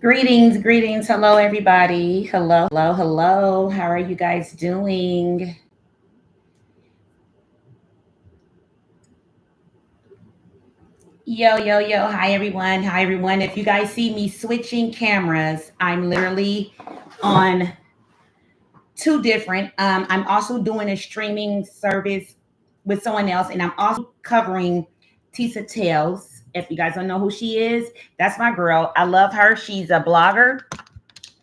Greetings, greetings. Hello, everybody. Hello, hello, hello. How are you guys doing? Yo, yo, yo. Hi, everyone. Hi, everyone. If you guys see me switching cameras, I'm literally on two different. I'm also doing a streaming service with someone else, and I'm also covering Tisa Tales. If you guys don't know who she is, that's my girl. I love her. She's a blogger.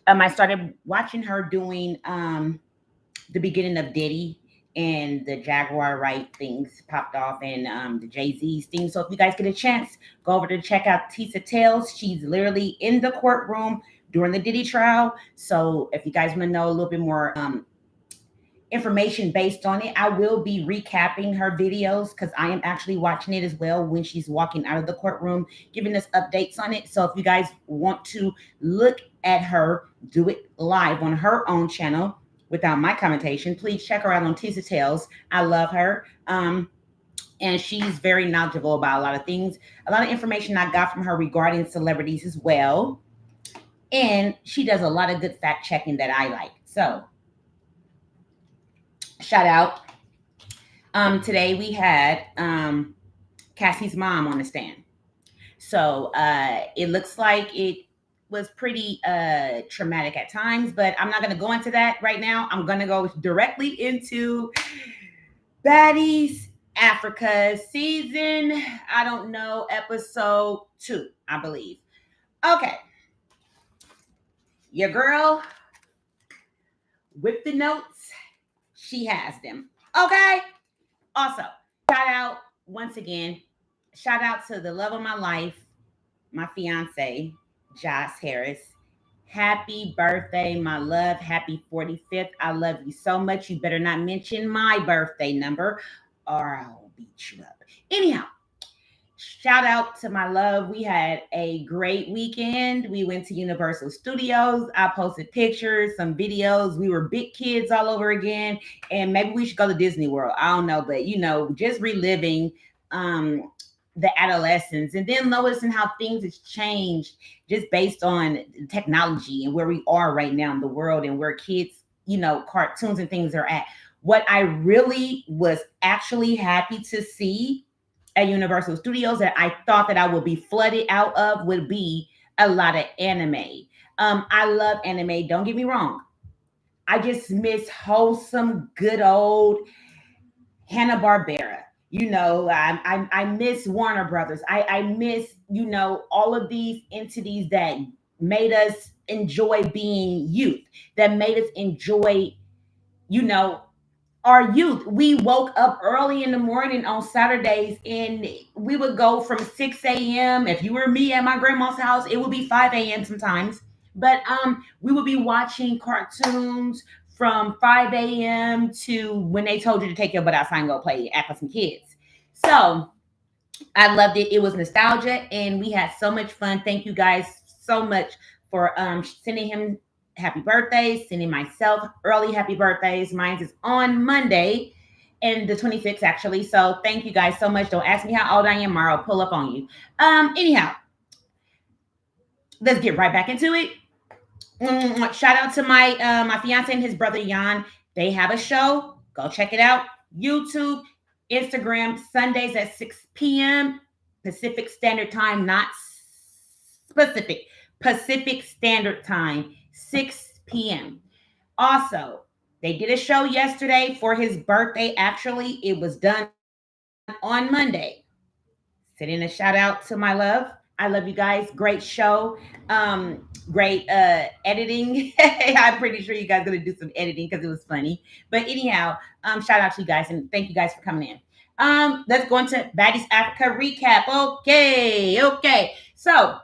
I started watching her doing the beginning of Diddy and the Jaguar right things popped off and the Jay-Z's thing. So if you guys get a chance, go over to check out Tisa Tales. She's literally in the courtroom during the Diddy trial. So if you guys want to know a little bit more information based on it, I will be recapping her videos because I am actually watching it as well when she's walking out of the courtroom, giving us updates on it. So if you guys want to look at her do it live on her own channel without my commentation, please check her out on Tisa Tales. I love her. And she's very knowledgeable about a lot of things. A lot of information I got from her regarding celebrities as well. And she does a lot of good fact checking that I like. So shout out. Today we had Cassie's mom on the stand. So it looks like it was pretty traumatic at times, but I'm not going to go into that right now. I'm going to go directly into Baddies Africa season, I don't know, episode 2, I believe. Okay. Your girl with the notes, she has them. Okay. Also, shout out once again, shout out to the love of my life, my fiance, Josh Harris. Happy birthday, my love. Happy 45th. I love you so much. You better not mention my birthday number or I'll beat you up. Anyhow, shout out to my love. We had a great weekend. We went to Universal Studios. I posted pictures, some videos. We were big kids all over again. And maybe we should go to Disney World. I don't know, but just reliving the adolescence and then noticing how things has changed just based on technology and where we are right now in the world and where kids, cartoons and things are at. What I really was actually happy to see at Universal Studios that I thought that I would be flooded out of would be a lot of anime. I love anime, don't get me wrong. I just miss wholesome, good old Hanna-Barbera. I miss Warner Brothers. I miss, all of these entities that made us enjoy being youth, that made us enjoy, you know, our youth. We woke up early in the morning on Saturdays and we would go from 6 a.m. If you were me at my grandma's house, it would be 5 a.m. sometimes. But we would be watching cartoons from 5 a.m. to when they told you to take your butt outside and go play, act with some kids. So I loved it. It was nostalgia and we had so much fun. Thank you guys so much for sending him happy birthdays, sending myself early happy birthdays. Mine is on Monday and the 26th actually. So thank you guys so much. Don't ask me how old I am or I'll pull up on you. Anyhow, let's get right back into it. Shout out to my fiance and his brother Jan. They have a show. Go check it out. YouTube, Instagram, Sundays at 6 p.m. Pacific Standard Time, not specific. Pacific Standard Time, 6 p.m. Also, they did a show yesterday for his birthday. Actually, it was done on Monday. Sending a shout out to my love. I love you guys. Great show. Great editing. I'm pretty sure you guys are gonna do some editing because it was funny. But anyhow, shout out to you guys and thank you guys for coming in. Let's go into Baddies Africa recap. Okay. So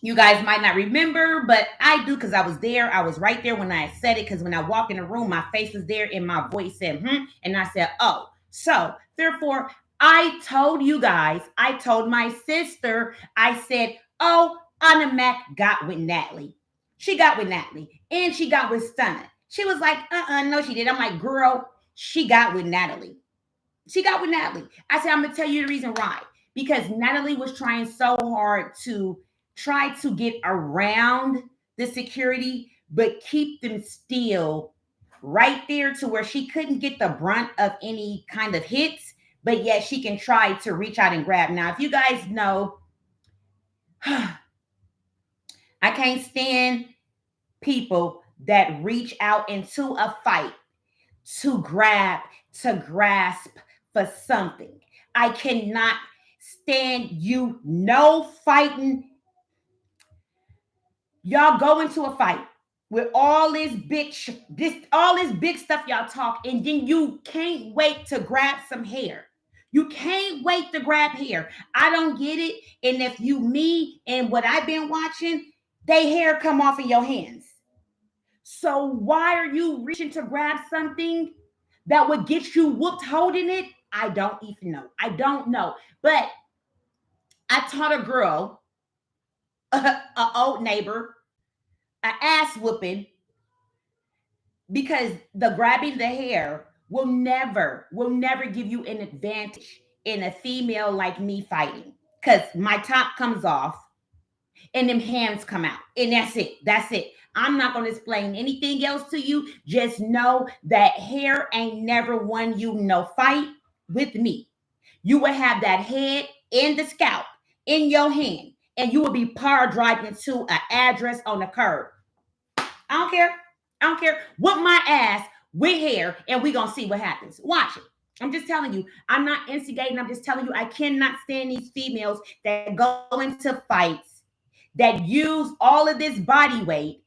you guys might not remember, but I do because I was there. I was right there when I said it because when I walked in the room, my face was there and my voice said, and I said, oh. So therefore, I told you guys, I told my sister, I said, oh, Anna Mac got with Natalie. She got with Natalie and she got with Stunna. She was like, no, she did. I'm like, girl, she got with Natalie. She got with Natalie. I said, I'm going to tell you the reason why. Because Natalie was trying so hard to try to get around the security, but keep them still right there to where she couldn't get the brunt of any kind of hits, but yet she can try to reach out and grab. Now, if you guys know, I can't stand people that reach out into a fight to grab, to grasp for something. I cannot stand you. No fighting. Y'all go into a fight with all this all this big stuff y'all talk, and then you can't wait to grab some hair. You can't wait to grab hair. I don't get it. And if you me and what I've been watching, they hair come off in your hands. So why are you reaching to grab something that would get you whooped holding it? I don't even know. I don't know. But I taught a girl, an old neighbor, an ass whooping because the grabbing the hair will never give you an advantage in a female like me fighting, because my top comes off and them hands come out, and that's it. I'm not going to explain anything else to you. Just know that hair ain't never won you no fight with me. You will have that head and the scalp in your hand, and you will be power driving to an address on the curb. I don't care. I don't care. Whoop my ass with hair, and we gonna see what happens. Watch it. I'm just telling you. I'm not instigating. I'm just telling you. I cannot stand these females that go into fights that use all of this body weight,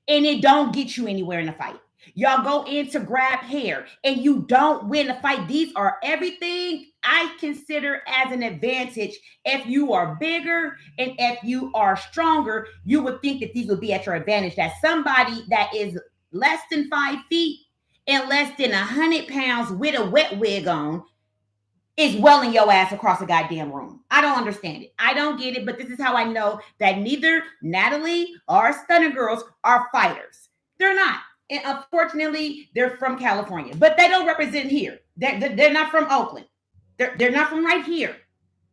and it don't get you anywhere in the fight. Y'all go in to grab hair and you don't win the fight. These are everything I consider as an advantage. If you are bigger and if you are stronger, you would think that these would be at your advantage. That somebody that is less than 5 feet and less than 100 pounds with a wet wig on is welling your ass across the goddamn room. I don't understand it. I don't get it, but this is how I know that neither Natalie or Stunna girls are fighters. They're not. And unfortunately, they're from California, but they don't represent here. They're not from Oakland. They're not from right here.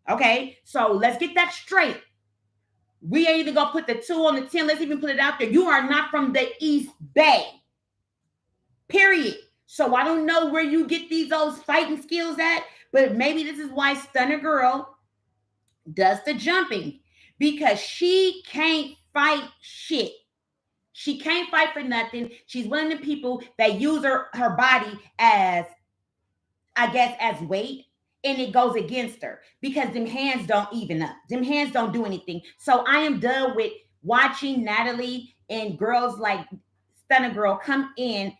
Okay, so let's get that straight. We ain't even gonna put the 2 on the 10. Let's even put it out there. You are not from the East Bay. Period. So I don't know where you get those fighting skills at, but maybe this is why Stunna Girl does the jumping, because she can't fight shit. She can't fight for nothing. She's one of the people that use her body as, I guess, as weight, and it goes against her because them hands don't even up. Them hands don't do anything. So I am done with watching Natalie and girls like Stunna Girl come in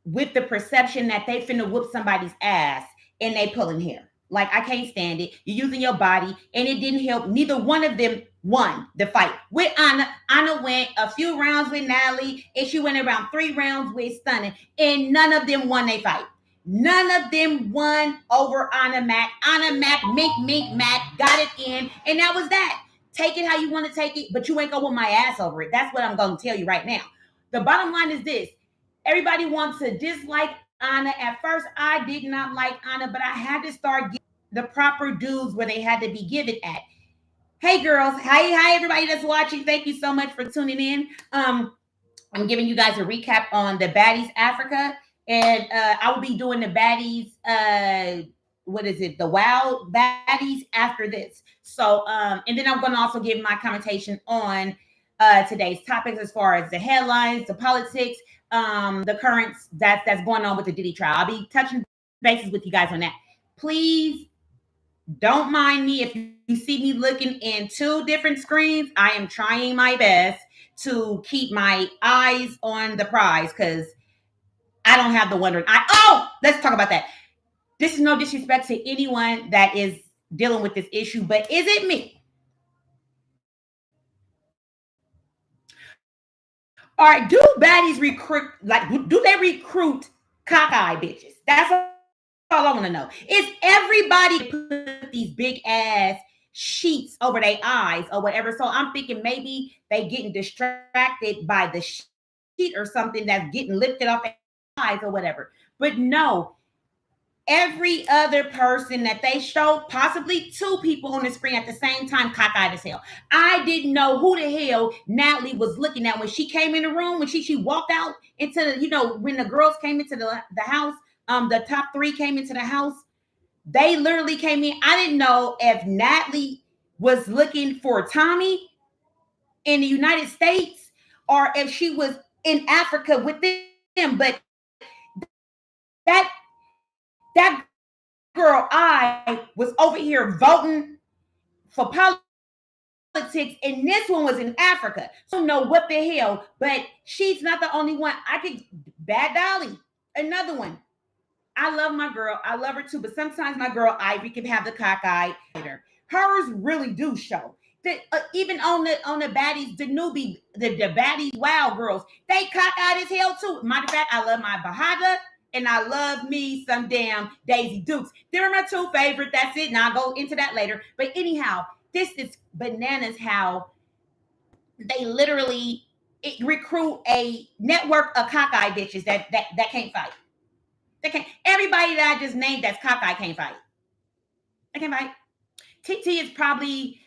with the perception that they finna whoop somebody's ass and they pulling hair. Like, I can't stand it. You're using your body, and it didn't help. Neither one of them won the fight. With Ahna, Ahna went a few rounds with Natalie, and she went around 3 rounds with Stunna, and none of them won their fight. None of them won over Ahna Mac. Ahna Mac, Mink Mac, got it in, and that was that. Take it how you want to take it, but you ain't gonna whoop my ass over it. That's what I'm gonna tell you right now. The bottom line is this. Everybody wants to dislike Ahna. At first, I did not like Ahna, but I had to start giving the proper dues where they had to be given at. Hey, girls. Hi, everybody that's watching. Thank you so much for tuning in. I'm giving you guys a recap on the Baddies Africa, and I will be doing the Baddies. What is it? The Wild Baddies after this. So, and then I'm going to also give my commentation on today's topics as far as the headlines, the politics, the currents that's going on with the Diddy trial. I'll be touching bases with you guys on that. Please don't mind me if you see me looking in 2 different screens. I am trying my best to keep my eyes on the prize because I don't have the wondering eye. Oh, let's talk about that. This is no disrespect to anyone that is dealing with this issue, but is it me? All right, do baddies recruit, like, do they recruit cockeye bitches? That's all I want to know. Is everybody put these big ass sheets over their eyes or whatever? So I'm thinking maybe they getting distracted by the sheet or something that's getting lifted off their eyes or whatever. But no, every other person that they showed, possibly two people on the screen at the same time, cockeyed as hell. I didn't know who the hell Natalie was looking at when she came in the room, when she walked out into the, when the girls came into the house, the top three came into the house. They literally came in. I didn't know if Natalie was looking for Tommy in the United States or if she was in Africa with them. But that that girl, I was over here voting for politics, and this one was in Africa. So I don't know what the hell, but she's not the only one. I could Bad Dolly, another one. I love my girl. I love her too, but sometimes my girl Ivy can have the cockeyed. Hers really do show. That even on the baddies, the newbie, the baddies wow girls, they cockeyed as hell too. Matter of fact, I love my Bahada and I love me some damn Daisy Dukes. They're my two favorite. That's it. Now I'll go into that later. But anyhow, this is bananas how they literally recruit a network of cockeyed bitches that can't fight. They can't. Everybody that I just named that's cockeyed can't fight. They can't fight. TT is probably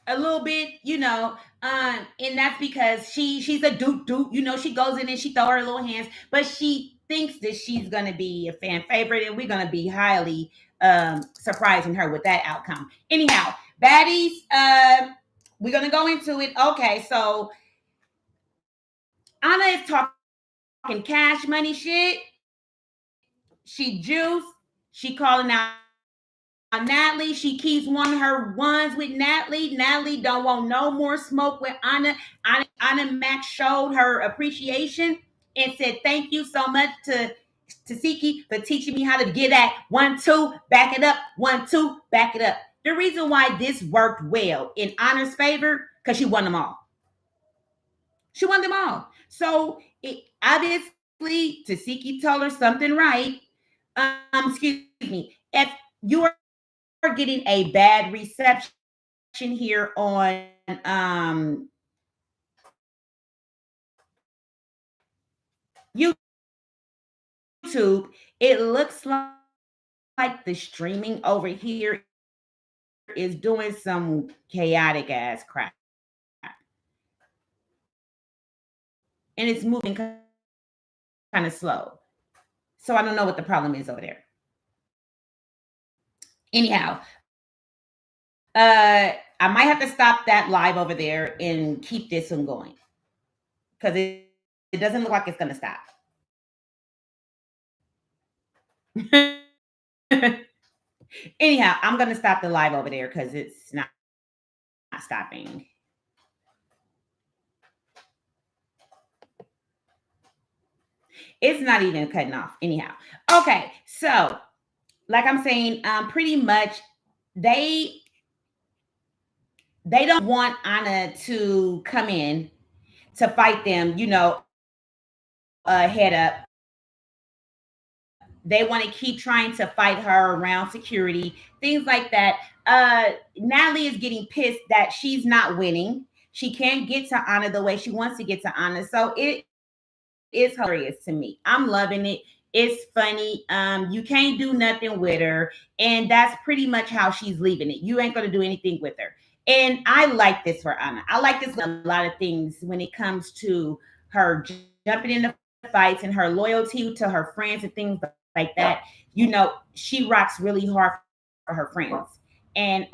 a little bit, and that's because she's a duke. She goes in and she throw her little hands, but she thinks that she's gonna be a fan favorite, and we're gonna be highly surprising her with that outcome. Anyhow, baddies, we're gonna go into it. Okay, so Anna is talking cash money shit. She juice. She calling out Natalie. She keeps wanting her ones with Natalie. Natalie don't want no more smoke with Anna. Anna Max showed her appreciation and said thank you so much to Siki for teaching me how to get that 1-2, back it up, 1-2, back it up. The reason why this worked well in Anna's favor, because she won them all. She won them all. So obviously Tasiki told her something right. Excuse me. If you are getting a bad reception here on YouTube, it looks like the streaming over here is doing some chaotic ass crap. And it's moving kind of slow. So I don't know what the problem is over there. Anyhow, I might have to stop that live over there and keep this one going because it doesn't look like it's going to stop. Anyhow, I'm going to stop the live over there because it's not stopping. It's not even cutting off. Anyhow, okay. So, like I'm saying, pretty much they don't want Anna to come in to fight them. Head up. They want to keep trying to fight her around security, things like that. Natalie is getting pissed that she's not winning. She can't get to Anna the way she wants to get to Anna. So it is hilarious to me. I'm loving it. It's funny. You can't do nothing with her. And that's pretty much how she's leaving it. You ain't going to do anything with her. And I like this for Anna. I like this a lot of things when it comes to her jumping in the fights and her loyalty to her friends and things like that. She rocks really hard for her friends. And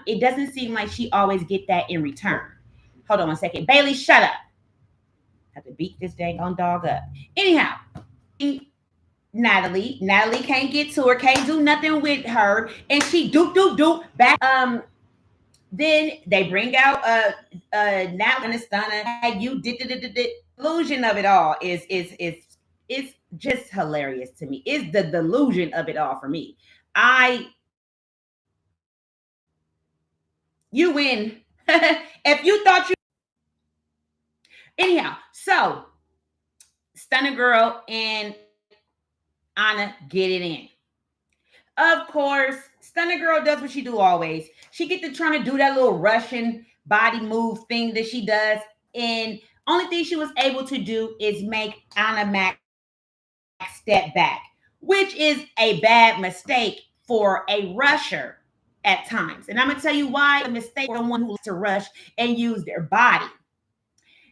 it doesn't seem like she always get that in return. Hold on one second. Bailey, shut up. I have to beat this dang on dog up. Anyhow, Natalie can't get to her, can't do nothing with her, and she doop back. Then they bring out Natalie and Stunna. You did the illusion of it all is it's just hilarious to me. It's the delusion of it all for me. You win. If you thought you anyhow, so Stunna Girl and Anna get it in. Of course, Stunna Girl does what she do always. She get to trying to do that little Russian body move thing that she does. And only thing she was able to do is make Anna Mac step back. which is a bad mistake for a rusher at times. And I'm going to tell you why a mistake for someone who likes to rush and use their body.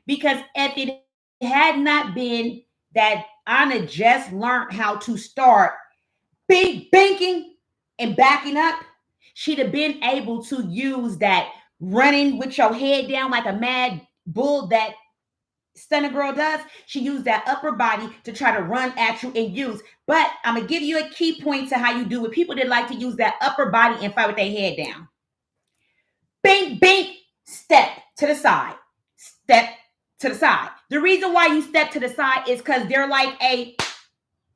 Because if it had not been that Ahna just learned how to start banking and backing up, she'd have been able to use that running with your head down like a mad bull that Stunna girl does. She used that upper body to try to run at you and use. But I'm going to give you a key point to how you do with people that like to use that upper body and fight with their head down. Bink, step to the side. Step to the side. The reason why you step to the side is because they're like a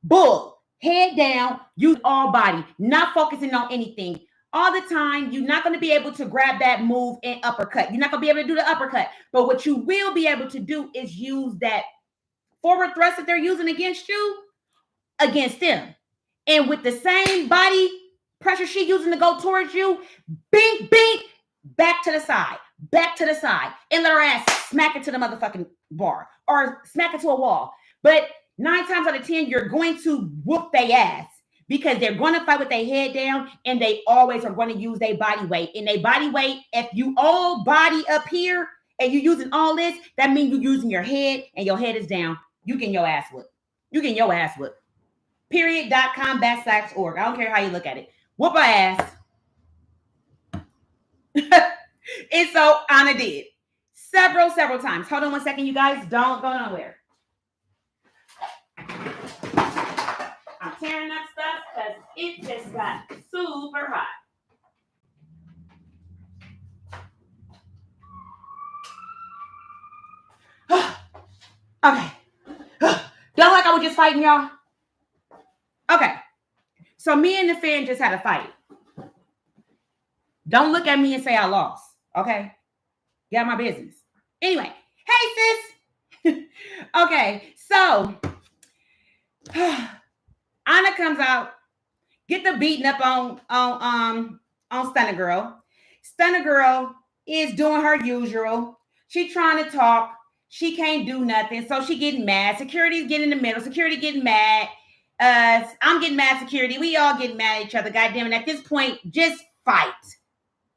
bull. Head down, use all body, not focusing on anything. All the time, you're not going to be able to grab that move and uppercut. You're not going to be able to do the uppercut. But what you will be able to do is use that forward thrust that they're using against you, against them. And with the same body pressure she's using to go towards you, bink, back to the side, and let her ass smack it to the motherfucking bar or smack it to a wall. But 9 times out of 10, you're going to whoop their ass because they're going to fight with their head down and they always are going to use their body weight. And their body weight, if you all body up here and you're using all this, that means you're using your head and your head is down. You getting your ass whooped. Period.com/org. I don't care how you look at it. Whoop her ass. And so Ahna did several times. Hold on one second, you guys. Don't go nowhere. I'm tearing up stuff because it just got super hot. Okay. Don't like I was just fighting, y'all. Okay. So me and the fan just had a fight. Don't look at me and say I lost. Okay. Get out of my business. Anyway. Hey, sis. Okay. So Ahna comes out, get the beating up on Stunna girl. Stunna girl is doing her usual. She trying to talk. She can't do nothing. So she getting mad. Security's getting in the middle. Security getting mad. I'm getting mad, security. We all getting mad at each other. Goddamn it. At this point, just fight.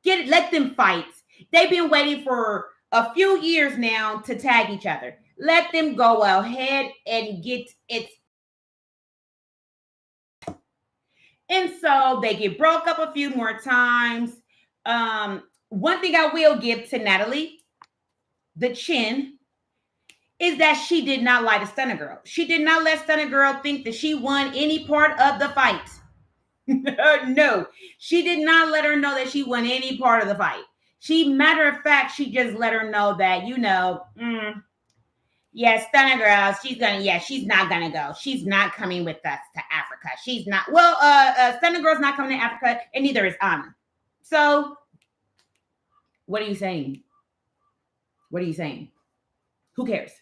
Let them fight. They've been waiting for a few years now to tag each other. Let them go ahead and get it. And so they get broke up a few more times. One thing I will give to Natalie, the chin, is that she did not lie to Stunna girl. She did not let Stunna girl think that she won any part of the fight. No, she did not let her know that she won any part of the fight. Matter of fact, she just let her know that, yeah, Stunna girl, she's not gonna go. She's not coming with us to Africa. She's not. Well, Stunna girl's not coming to Africa, and neither is Ahna. So, what are you saying? Who cares?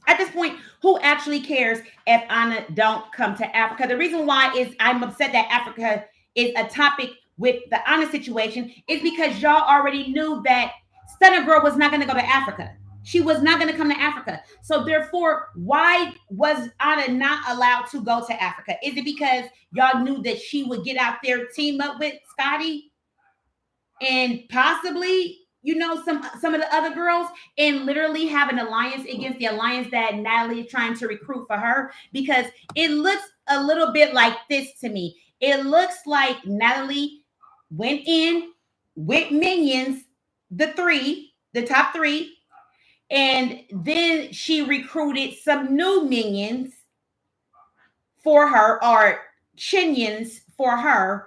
At this point, who actually cares if Ahna don't come to Africa? The reason why is I'm upset that Africa is a topic with the Ahna situation is because y'all already knew that Stunna girl was not going to go to Africa. She was not going to come to Africa. So therefore, why was Ahna not allowed to go to Africa? Is it because y'all knew that she would get out there, team up with Scotty and possibly, some of the other girls and literally have an alliance against the alliance that Natalie is trying to recruit for her? Because it looks a little bit like this to me. It looks like Natalie went in with minions, the top three, and then she recruited some new minions for her, or chinions for her,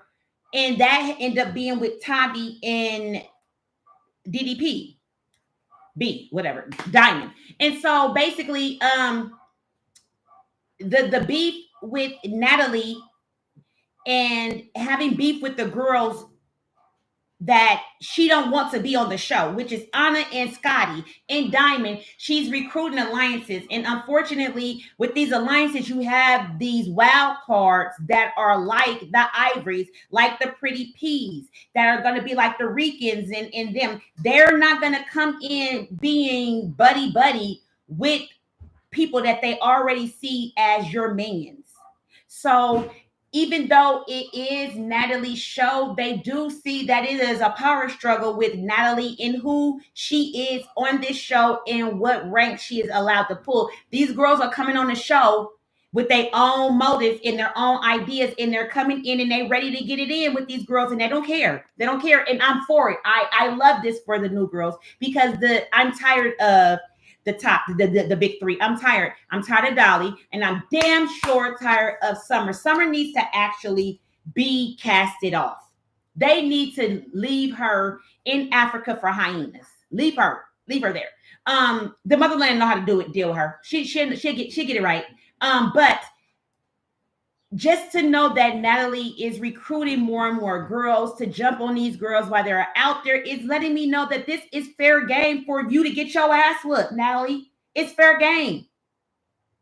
and that ended up being with Tavi and DDP, whatever, Diamond. And so basically, the beef with Natalie and having beef with the girls that she don't want to be on the show, which is Ahna and Scotty and Diamond. She's recruiting alliances. And unfortunately, with these alliances, you have these wild cards that are like the Ivories, like the Pretty Peas, that are going to be like the Ricans and them. They're not going to come in being buddy with people that they already see as your minions. So even though it is Natalie's show, they do see that it is a power struggle with Natalie in who she is on this show and what rank she is allowed to pull. These girls are coming on the show with their own motives and their own ideas, and they're coming in and they ready to get it in with these girls, and they don't care. They don't care, and I'm for it. I love this for the new girls because I'm tired of the big three. I'm tired. I'm tired of Dolly, and I'm damn sure tired of Summer. Summer needs to actually be casted off. They need to leave her in Africa for hyenas. Leave her. Leave her there. The motherland know how to deal with her. She'll get it right. But just to know that Natalie is recruiting more and more girls to jump on these girls while they're out there is letting me know that this is fair game for you to get your ass whooped, Natalie. It's fair game.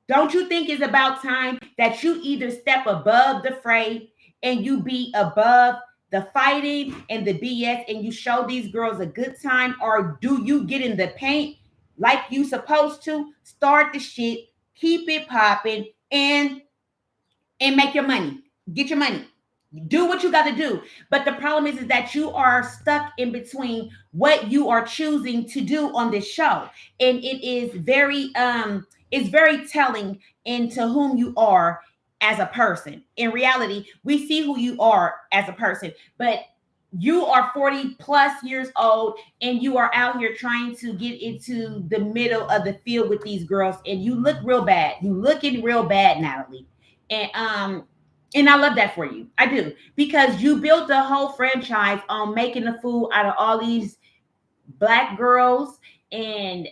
Don't you think it's about time that you either step above the fray and you be above the fighting and the BS and you show these girls a good time, or do you get in the paint like you supposed to, start the shit, keep it popping, and make your money. Get your money. Do what you got to do. But the problem is that you are stuck in between what you are choosing to do on this show. And it's very telling into whom you are as a person. In reality, we see who you are as a person, but you are 40 plus years old and you are out here trying to get into the middle of the field with these girls, and you look real bad. You looking real bad, Natalie. And I love that for you. I do, because you built the whole franchise on making a fool out of all these black girls and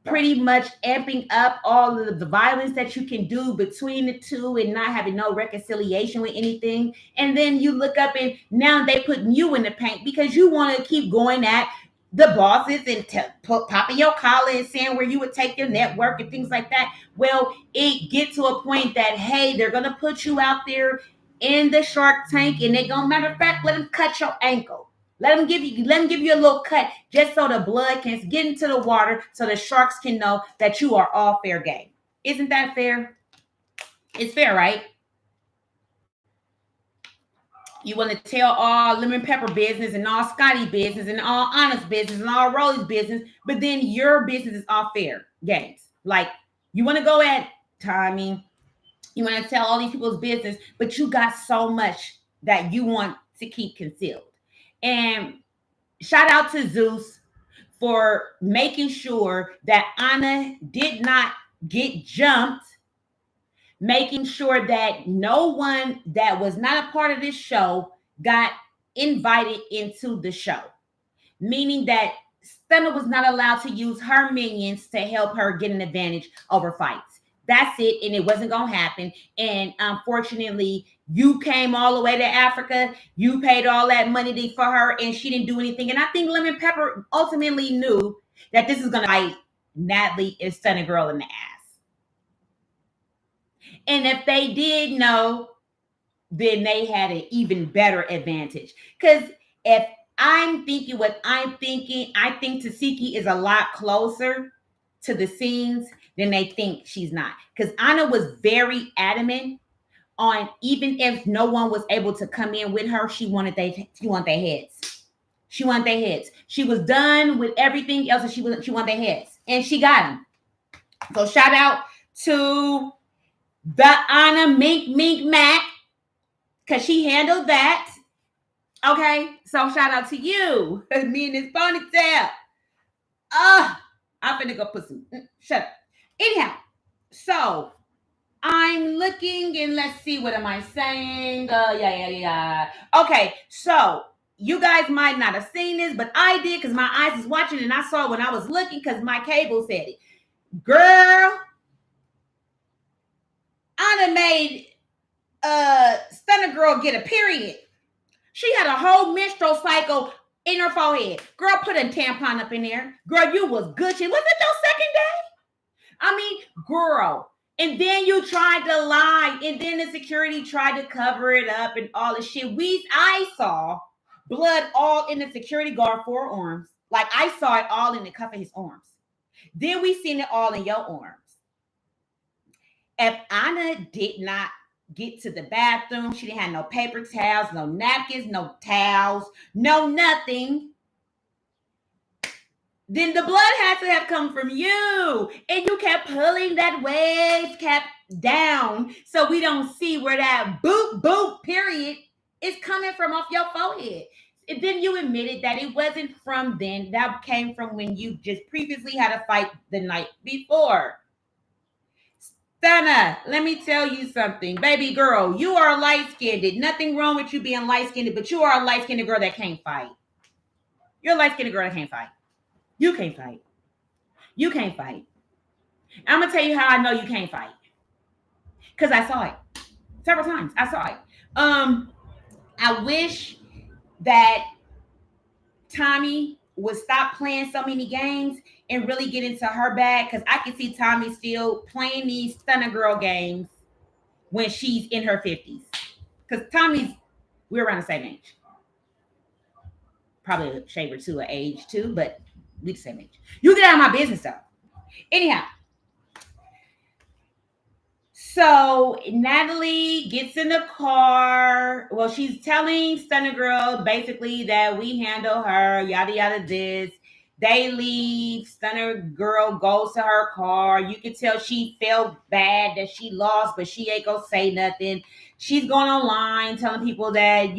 pretty much amping up all of the violence that you can do between the two and not having no reconciliation with anything. And then you look up and now they putting you in the paint because you want to keep going at the bosses and popping your collar and saying where you would take your network and things like that. Well, it get to a point that, hey, they're going to put you out there in the Shark Tank, and they're going to, matter of fact, let them cut your ankle. Let them give you a little cut just so the blood can get into the water so the sharks can know that you are all fair game. Isn't that fair? It's fair, right? You want to tell all lemon pepper business and all Scotty business and all honest business and all Rolly's business, but then your business is all fair games. Like, you want to go at Tommy, you want to tell all these people's business, but you got so much that you want to keep concealed. And shout out to Zeus for making sure that Ahna did not get jumped, making sure that no one that was not a part of this show got invited into the show, meaning that Stunna was not allowed to use her minions to help her get an advantage over fights. That's it, and it wasn't going to happen. And unfortunately, you came all the way to Africa. You paid all that money for her, and she didn't do anything. And I think Lemon Pepper ultimately knew that this is going to bite Natalie and Stunna Girl in the ass. And if they did know, then they had an even better advantage. Because if I'm thinking what I'm thinking, I think Tasiki is a lot closer to the scenes than they think she's not. Because Ahna was very adamant on, even if no one was able to come in with her, she wanted their heads. She wanted their heads. She was done with everything else, and she wanted their heads, and she got them. So shout out to the Ahna Mink Mac, because she handled that. Okay, so shout out to you. Me and this ponytail. I'm finna go put some. Shut up. Anyhow, so I'm looking and let's see, what am I saying? Yeah. Okay, so you guys might not have seen this, but I did because my eyes is watching, and I saw when I was looking because my cable said it. Girl, I done made Stunna Girl get a period. She had a whole menstrual cycle in her forehead. Girl, put a tampon up in there. Girl, you was Gucci. Was it your second day? I mean, girl. And then you tried to lie. And then the security tried to cover it up and all the shit. I saw blood all in the security guard forearms. Like, I saw it all in the cuff of his arms. Then we seen it all in your arms. If Ahna did not get to the bathroom. She didn't have no paper towels, no napkins, no towels, no nothing. Then the blood had to have come from you. And you kept pulling that wave cap down so we don't see where that boop, boop, period is coming from off your forehead. And then you admitted that it wasn't from then. That came from when you just previously had a fight the night before. Stunna, let me tell you something. Baby girl, you are light-skinned. Nothing wrong with you being light-skinned, but you are a light-skinned girl that can't fight. You're a light-skinned girl that can't fight. You can't fight. You can't fight. I'm going to tell you how I know you can't fight. Because I saw it. Several times. I saw it. I wish that Tommy would stop playing so many games and really get into her bag, because I can see Tommy still playing these Stunna girl games when she's in her 50s. Because we're around the same age. Probably a shade or two of age too, but we the same age. You get out of my business though. Anyhow. So Natalie gets in the car. Well, she's telling Stunna girl basically that we handle her, yada yada this. They leave. Stunna girl goes to her car. You can tell she felt bad that she lost, but she ain't gonna say nothing. She's going online telling people that,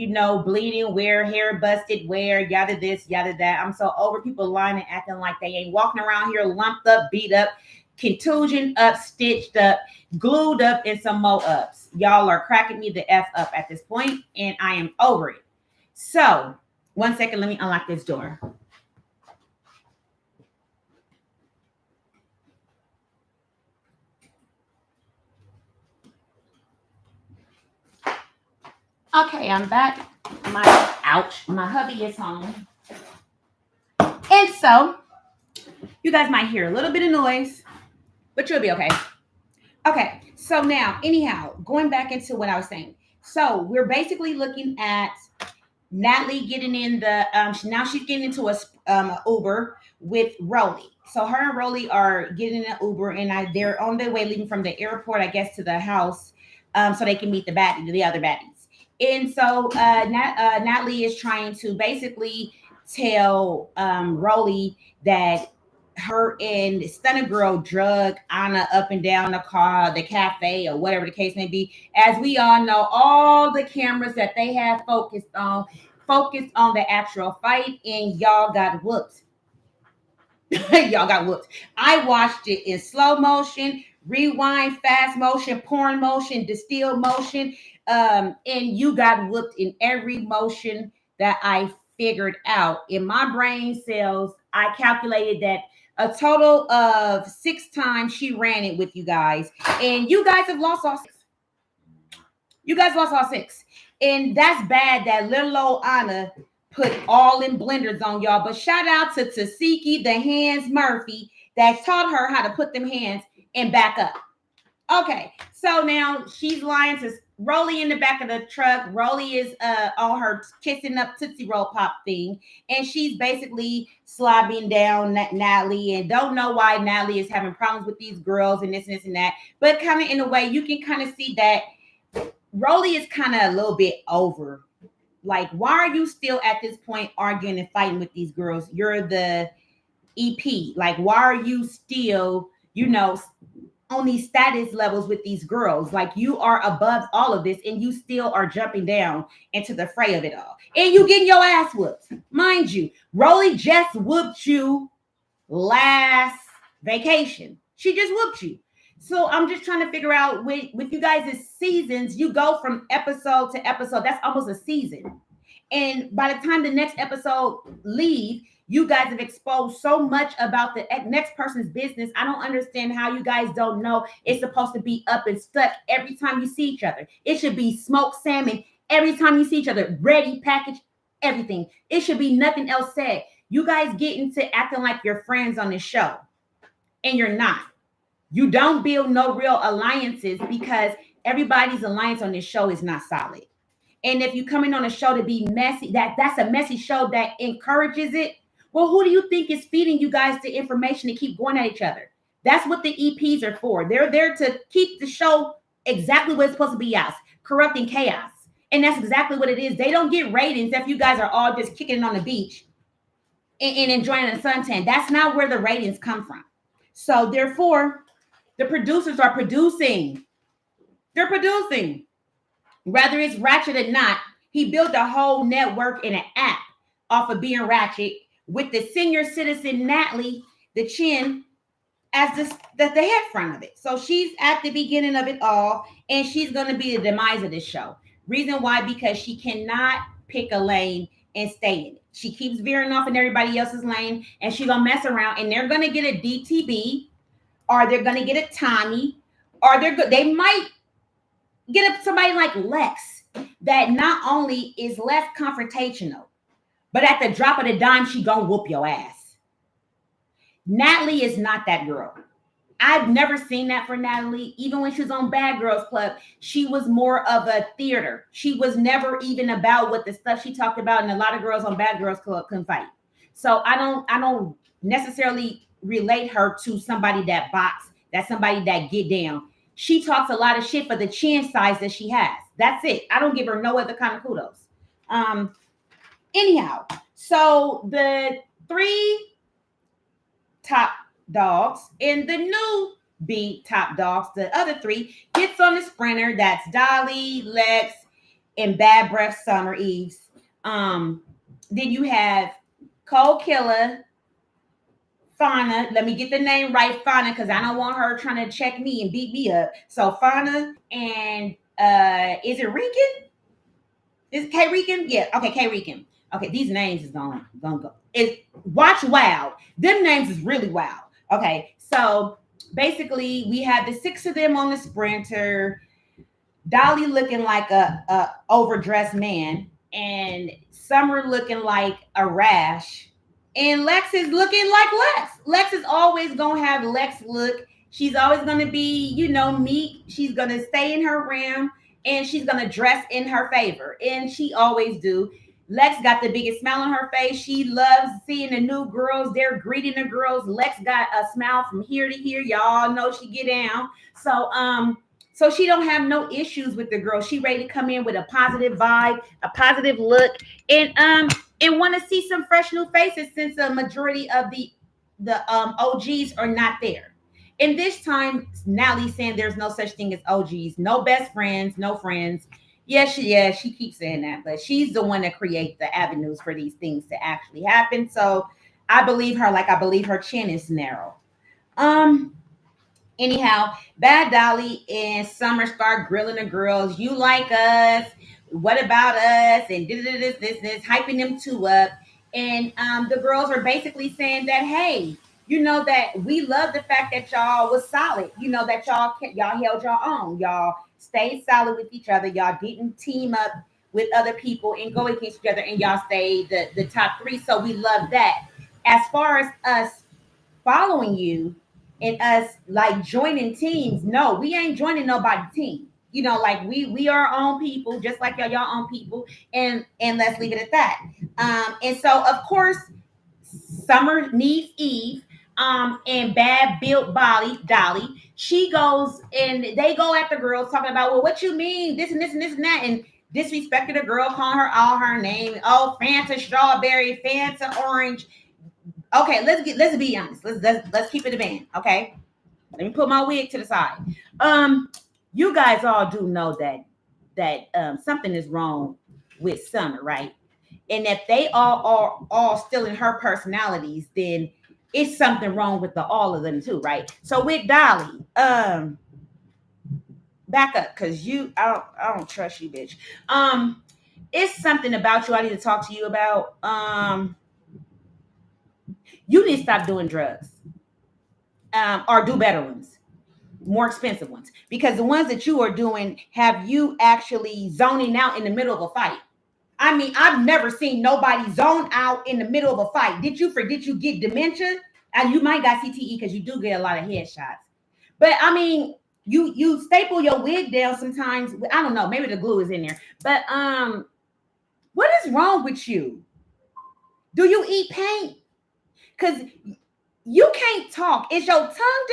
bleeding where, hair busted where, yada this, yada that. I'm so over people lying and acting like they ain't walking around here lumped up, beat up, contusion up, stitched up, glued up, and some more ups. Y'all are cracking me the F up at this point, and I am over it. So, 1 second, let me unlock this door. Okay, I'm back. My hubby is home. And so, you guys might hear a little bit of noise, but you'll be okay. Okay, so now, anyhow, going back into what I was saying. So, we're basically looking at Natalie getting in the, now she's getting into a Uber with Rolly. So, her and Rolly are getting in an Uber, and they're on their way leaving from the airport, I guess, to the house, so they can meet the other baddies. And so Natalie is trying to basically tell Rolly that her and Stunna girl drug Ahna up and down the cafe, or whatever the case may be. As we all know, all the cameras that they have focused on the actual fight, and y'all got whooped. Y'all got whooped. I watched it in slow motion, rewind, fast motion, porn motion, distill motion. And you got whooped in every motion that I figured out. In my brain cells, I calculated that a total of 6 times she ran it with you guys. And you guys have lost all 6. You guys lost all 6. And that's bad that little old Ahna put all in blenders on y'all. But shout out to Tasiki, the hands Murphy, that taught her how to put them hands and back up. Okay, so now she's lying to Rolly in the back of the truck. Rolly is on her kissing up Tootsie Roll Pop thing, and she's basically slobbing down Natalie, and don't know why Natalie is having problems with these girls and this and that. But kind of in a way, you can kind of see that Rolly is kind of a little bit over. Like, why are you still at this point arguing and fighting with these girls? You're the EP. Like, why are you still, on these status levels with these girls? Like, you are above all of this, and you still are jumping down into the fray of it all. And you getting your ass whooped. Mind you, Rolly just whooped you last vacation. She just whooped you. So I'm just trying to figure out with you guys' seasons, you go from episode to episode. That's almost a season. And by the time the next episode leave, you guys have exposed so much about the next person's business. I don't understand how you guys don't know it's supposed to be up and stuck every time you see each other. It should be smoked salmon every time you see each other, ready, packaged, everything. It should be nothing else said. You guys get into acting like you're friends on this show, and you're not. You don't build no real alliances, because everybody's alliance on this show is not solid. And if you coming on a show to be messy, that's a messy show that encourages it. Well, who do you think is feeding you guys the information to keep going at each other? That's what the EPs are for. They're there to keep the show exactly what it's supposed to be out. corrupting chaos. And that's exactly what it is. They don't get ratings if you guys are all just kicking on the beach and enjoying a suntan. That's not where the ratings come from. So therefore, the producers are producing. They're producing. Whether it's ratchet or not, he built a whole network and an app off of being ratchet with the senior citizen Natalie, the chin, as the head front of it. So she's at the beginning of it all, and she's going to be the demise of this show. Reason why? Because she cannot pick a lane and stay in it. She keeps veering off in everybody else's lane, and she's going to mess around, and they're going to get a DTB, or they're going to get a Tommy, or they might get somebody like Lex that not only is less confrontational, but at the drop of the dime, she gonna whoop your ass. Natalie is not that girl. I've never seen that for Natalie. Even when she was on Bad Girls Club, she was more of a theater. She was never even about what the stuff she talked about, and a lot of girls on Bad Girls Club couldn't fight. So I don't necessarily relate her to somebody that box, that's somebody that get down. She talks a lot of shit for the chin size that she has. That's it. I don't give her no other kind of kudos. Anyhow, so the 3 top dogs and the new top dogs, the other 3, gets on the sprinter. That's Dolly, Lex, and Bad Breath Summer Eves. Then you have Cold Killer, Fauna. Let me get the name right, Fauna, because I don't want her trying to check me and beat me up. So Fauna and is it Rican? Is it K Rican? Yeah, okay, K Rican. Okay, these names is gonna go. Watch Wild. Them names is really wild. Okay, so basically we have the 6 of them on the sprinter. Dolly looking like a overdressed man, and Summer looking like a rash, and Lex is looking like Lex. Lex is always gonna have Lex look. She's always gonna be, meek. She's gonna stay in her realm, and she's gonna dress in her favor, and she always do. Lex got the biggest smile on her face. She loves seeing the new girls. They're greeting the girls. Lex got a smile from here to here. Y'all know she get down. So she don't have no issues with the girl. She ready to come in with a positive vibe, a positive look, and want to see some fresh new faces since the majority of the OGs are not there. And this time, Natalie's saying there's no such thing as OGs, no best friends, no friends. Yes, she keeps saying that, but she's the one that creates the avenues for these things to actually happen. So I believe her like I believe her chin is narrow. Anyhow, Bad Dolly and Summer start grilling the girls. You like us? What about us? And this, hyping them 2 up. And the girls are basically saying that, hey, that we love the fact that y'all was solid. That y'all held your own. Y'all stayed solid with each other. Y'all didn't team up with other people and go against each other, and y'all stayed the top 3. So we love that. As far as us following you and us like joining teams, no, we ain't joining nobody's team. Like we are our own people, just like y'all own people, and let's leave it at that. And so of course Summer needs Eve, and Bad Built Body Dolly. She goes and they go at the girls talking about, well, what you mean this and this and this and that, and disrespected a girl, calling her all her name. Oh, Fanta strawberry, Fanta orange. Okay, let's be honest. Let's keep it a band. Okay, let me put my wig to the side. You guys all do know that something is wrong with Summer, right? And if they all are all still in her personalities, then it's something wrong with all of them too, right? So with Dolly, back up, because I don't trust you, bitch. It's something about you I need to talk to you about. You need to stop doing drugs, or do better ones, more expensive ones, because the ones that you are doing have you actually zoning out in the middle of a fight. I mean, I've never seen nobody zone out in the middle of a fight. Did you get dementia? And you might got CTE because you do get a lot of headshots. But I mean, you staple your wig down sometimes. I don't know, maybe the glue is in there. But what is wrong with you? Do you eat paint? Because you can't talk. Is your tongue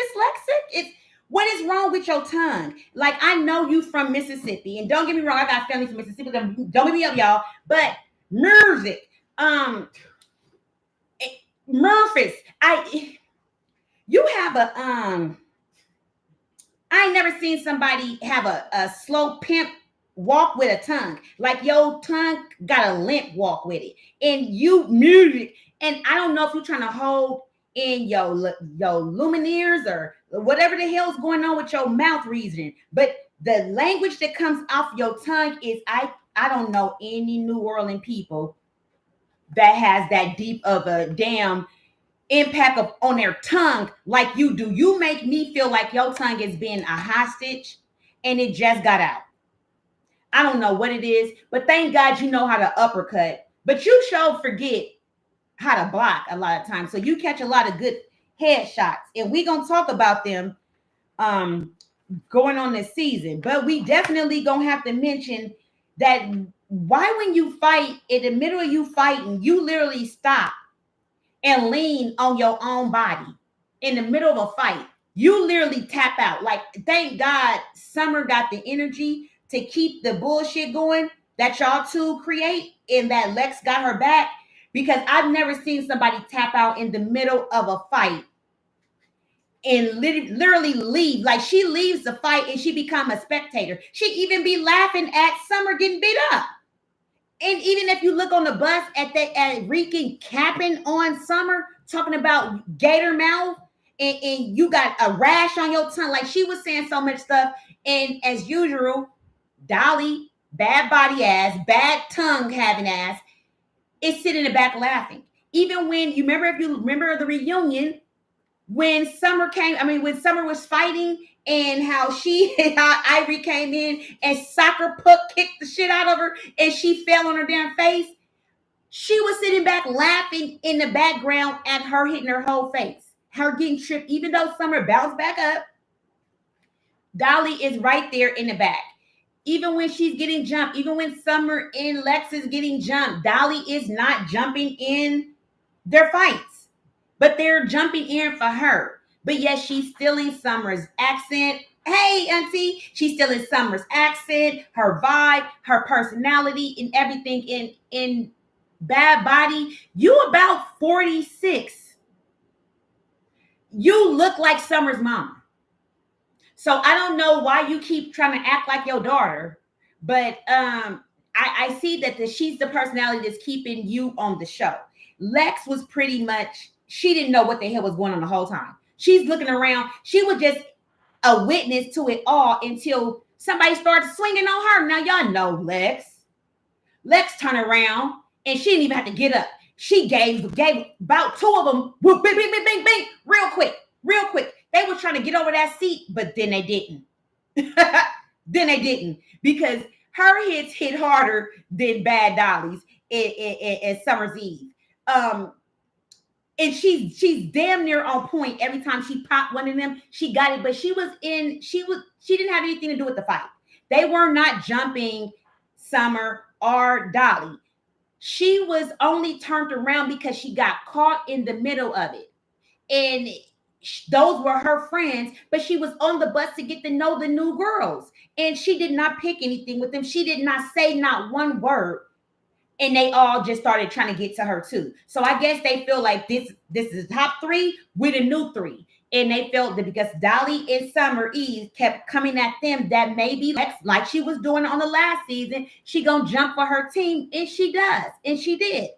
dyslexic? What is wrong with your tongue? Like, I know you from Mississippi, and don't get me wrong, I got family from Mississippi. Don't get me up, y'all. But music, Memphis, you have I ain't never seen somebody have a slow pimp walk with a tongue. Like your tongue got a limp walk with it. And you music. And I don't know if you're trying to hold in your lumineers or whatever the hell's going on with your mouth reasoning. But the language that comes off your tongue is I don't know any New Orleans people that has that deep of a damn impact on their tongue like you do. You make me feel like your tongue is being a hostage and it just got out. I don't know what it is, but thank God you know how to uppercut. But you sure forget how to block a lot of times. So you catch a lot of good headshots. And we're going to talk about them going on this season. But we definitely going to have to mention that why when you fight, in the middle of you fighting, you literally stop and lean on your own body in the middle of a fight. You literally tap out. Like, thank God Summer got the energy to keep the bullshit going that y'all two create and that Lex got her back, because I've never seen somebody tap out in the middle of a fight and literally leave. Like, she leaves the fight and she become a spectator. She even be laughing at Summer getting beat up. And even if you look on the bus at Rican capping on Summer, talking about gator mouth, and you got a rash on your tongue. Like, she was saying so much stuff. And as usual, Dolly, bad body ass, bad tongue having ass, is sitting in the back laughing. Even when you remember the reunion, when Summer was fighting and how Ivory came in and soccer puck kicked the shit out of her and she fell on her damn face. She was sitting back laughing in the background at her hitting her whole face, her getting tripped. Even though Summer bounced back up, Dolly is right there in the back. Even when she's getting jumped, even when Summer and Lex is getting jumped, Dolly is not jumping in their fights, but they're jumping in for her. But yes, she's stealing Summer's accent. Hey, auntie, she's stealing Summer's accent, her vibe, her personality, and everything in Bad Body. You about 46. You look like Summer's mama. So I don't know why you keep trying to act like your daughter, but I see that she's the personality that's keeping you on the show. Lex was pretty much, she didn't know what the hell was going on the whole time. She's looking around. She was just a witness to it all until somebody started swinging on her. Now, y'all know Lex. Lex turned around and she didn't even have to get up. She gave about two of them, bing, bing, bing, bing, bing, real quick. They were trying to get over that seat, but then they didn't. Because her hits hit harder than Bad Dolly's at Summer's Eve. And she's damn near on point. Every time she popped one of them, she got it. But she didn't have anything to do with the fight. They were not jumping Summer or Dolly. She was only turned around because she got caught in the middle of it. And those were her friends, but she was on the bus to get to know the new girls. And she did not pick anything with them. She did not say not one word. And they all just started trying to get to her too. So I guess they feel like this is top three with a new three. And they felt that because Dolly and Summer Eve kept coming at them, that maybe like she was doing on the last season, she gonna jump for her team. And she does. And she did.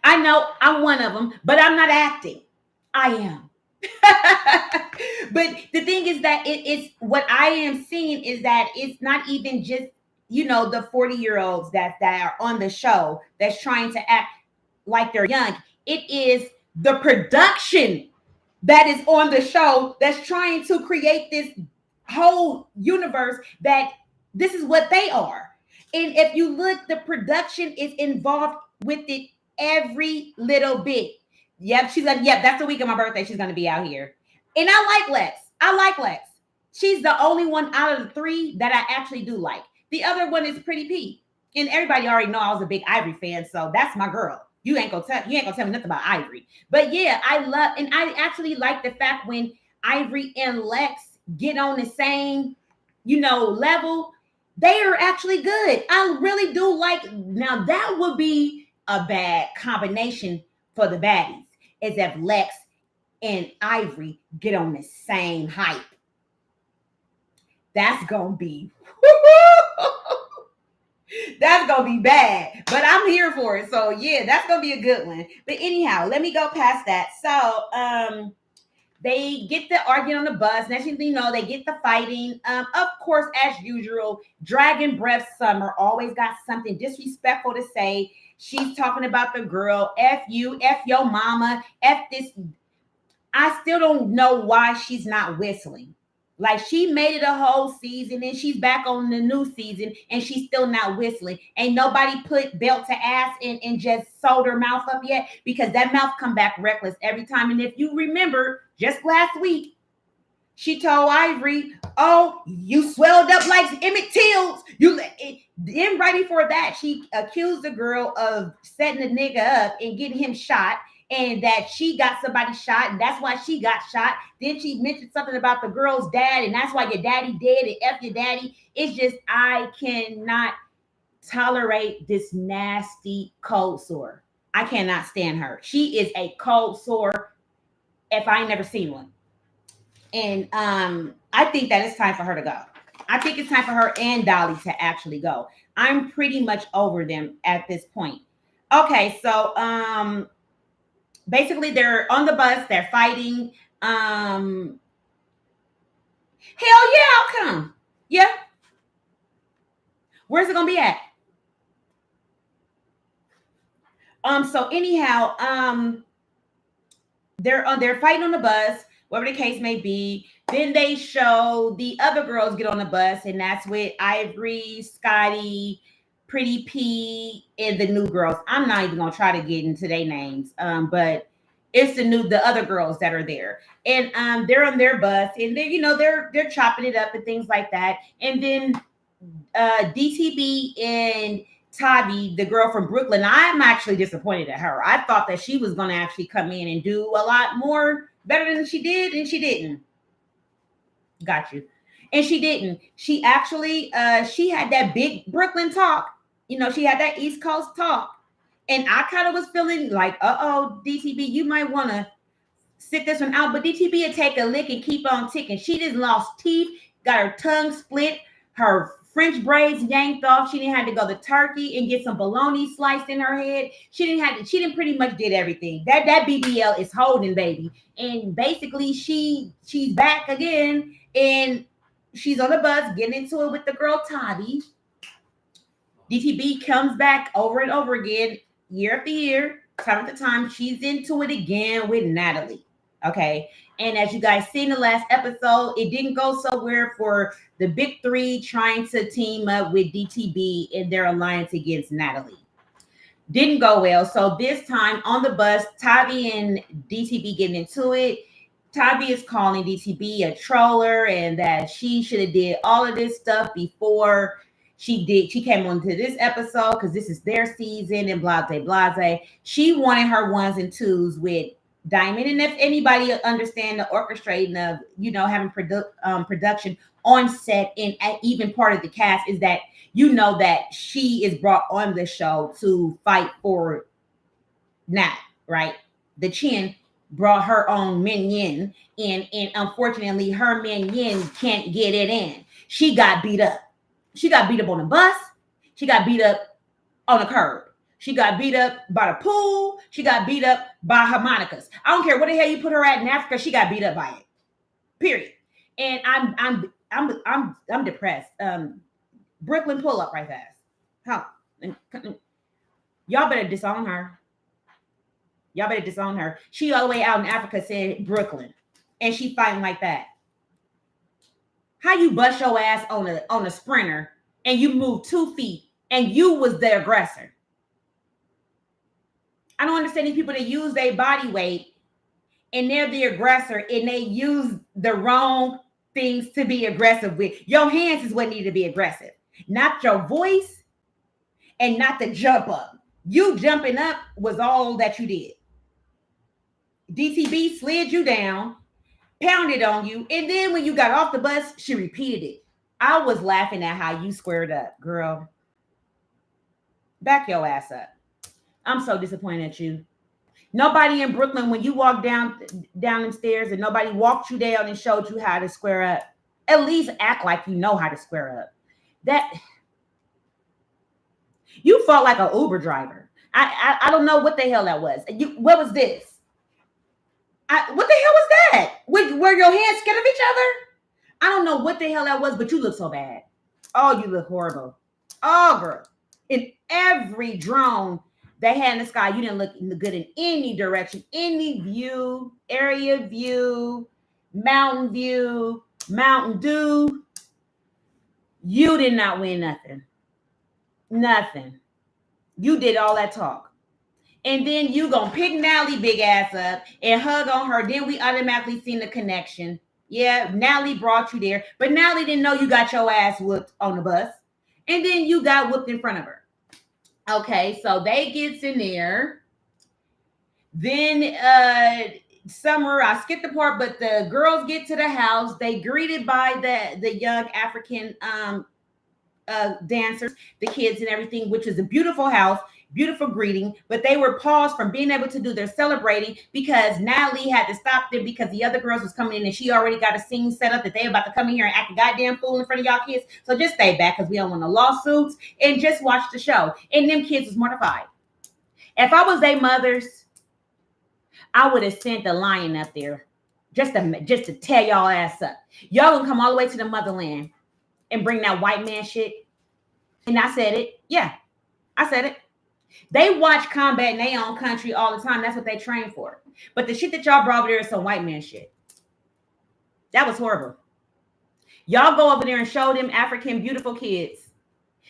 I know I'm one of them, but I'm not acting. I am. But the thing is that it's what I am seeing is that it's not even just, the 40-year-olds that are on the show that's trying to act like they're young. It is the production that is on the show that's trying to create this whole universe that this is what they are. And if you look, the production is involved with it every little bit. Yep, she's like, yep, that's the week of my birthday. She's going to be out here. And I like Lex. She's the only one out of the three that I actually do like. The other one is Pretty P. And everybody already know I was a big Ivory fan, so that's my girl. You ain't gonna tell me nothing about Ivory. But yeah, I actually like the fact when Ivory and Lex get on the same, level, they are actually good. I really do like. Now that would be a bad combination for the baddies, is if Lex and Ivory get on the same hype. That's gonna be that's gonna be bad, but I'm here for it. So yeah, that's gonna be a good one. But anyhow, let me go past that. So they get the arguing on the bus. Next thing you know, they get the fighting. Of course, as usual, Dragon Breath Summer always got something disrespectful to say. She's talking about the girl, F you, F your mama, F this. I still don't know why she's not whistling. Like, she made it a whole season and she's back on the new season and she's still not whistling. Ain't nobody put belt to ass and just sewed her mouth up yet, because that mouth come back reckless every time. And if you remember, just last week, she told Ivory, "Oh, you swelled up like Emmett Till's." Then right before that, she accused the girl of setting the nigga up and getting him shot, and that she got somebody shot, and that's why she got shot. Then she mentioned something about the girl's dad, and that's why your daddy dead, and F your daddy. It's just, I cannot tolerate this nasty cold sore. I cannot stand her. She is a cold sore if I ain't never seen one. And I think that it's time for her to go. I think it's time for her and Dolly to actually go. I'm pretty much over them at this point. Okay, so basically they're on the bus, they're fighting. Hell yeah, I'll come. Yeah. Where's it gonna be at? So anyhow, they're fighting on the bus, whatever the case may be. Then they show the other girls get on the bus, and that's with Ivory, Scotty, Pretty P, and the new girls. I'm not even gonna try to get into their names, but it's the other girls that are there, and they're on their bus, and they're chopping it up and things like that. And then DTB and Tavi, the girl from Brooklyn, I'm actually disappointed at her. I thought that she was going to actually come in and do a lot more better than she did, and she didn't. Got you. And she didn't. She actually, she had that big Brooklyn talk. She had that East Coast talk. And I kind of was feeling like, DTB, you might want to sit this one out. But DTB would take a lick and keep on ticking. She just lost teeth, got her tongue split, her French braids yanked off. She didn't have to go to Turkey and get some bologna sliced in her head. She didn't pretty much did everything. That BBL is holding, baby. And basically she's back again, and she's on the bus getting into it with the girl Tavi. DTB comes back over and over again, year after year, time after time. She's into it again with Natalie. Okay. And as you guys see in the last episode, it didn't go somewhere for the big three trying to team up with DTB in their alliance against Natalie. Didn't go well. So this time on the bus, Tavi and DTB getting into it. Tavi is calling DTB a troller and that she should have did all of this stuff before she came onto this episode, because this is their season and blase. She wanted her ones and twos with Diamond. And if anybody understand the orchestrating of having production on set and even part of the cast, is that that she is brought on the show to fight for Nat, right? The Chin brought her own minion in, and unfortunately her minion can't get it in. She got beat up. She got beat up on the bus. She got beat up on the curb. She got beat up by the pool. She got beat up by harmonicas. I don't care what the hell you put her at in Africa. She got beat up by it. Period. And I'm depressed. Brooklyn, pull up right fast. How? Y'all better disown her. Y'all better disown her. She all the way out in Africa said Brooklyn, and she fighting like that. How you bust your ass on a sprinter and you move 2 feet and you was the aggressor? I don't understand these people that use their body weight and they're the aggressor and they use the wrong things to be aggressive with. Your hands is what need to be aggressive, not your voice and not the jump up. You jumping up was all that you did. DTB slid you down, pounded on you, and then when you got off the bus, she repeated it. I was laughing at how you squared up, girl. Back your ass up. I'm so disappointed at you. Nobody in Brooklyn, when you walked down the stairs and nobody walked you down and showed you how to square up, at least act like you know how to square up. That you felt like an Uber driver. I don't know what the hell that was. What was this? What the hell was that? Were your hands scared of each other? I don't know what the hell that was, but you look so bad. Oh, you look horrible. Oh, girl. In every drone they had in the sky, you didn't look good in any direction, any view, area view, mountain view, Mountain Dew. You did not win nothing. Nothing. You did all that talk. And then you gonna pick Nally big ass up and hug on her. Then we automatically seen the connection. Yeah, Nally brought you there, but Nally didn't know you got your ass whooped on the bus. And then you got whooped in front of her. Okay, so they gets in there. Then Summer, I skipped the part, but the girls get to the house. They greeted by the young African dancers, the kids and everything, which is a beautiful house, beautiful greeting. But they were paused from being able to do their celebrating because Natalie had to stop them because the other girls was coming in and she already got a scene set up that they about to come in here and act a goddamn fool in front of y'all kids. So just stay back because we don't want no lawsuits and just watch the show. And them kids was mortified. If I was their mothers, I would have sent the lion up there just to tear y'all ass up. Y'all gonna come all the way to the motherland and bring that white man shit. And I said it. Yeah, I said it. They watch combat in their own country all the time. That's what they train for. But the shit that y'all brought over there is some white man shit. That was horrible. Y'all go over there and show them African beautiful kids.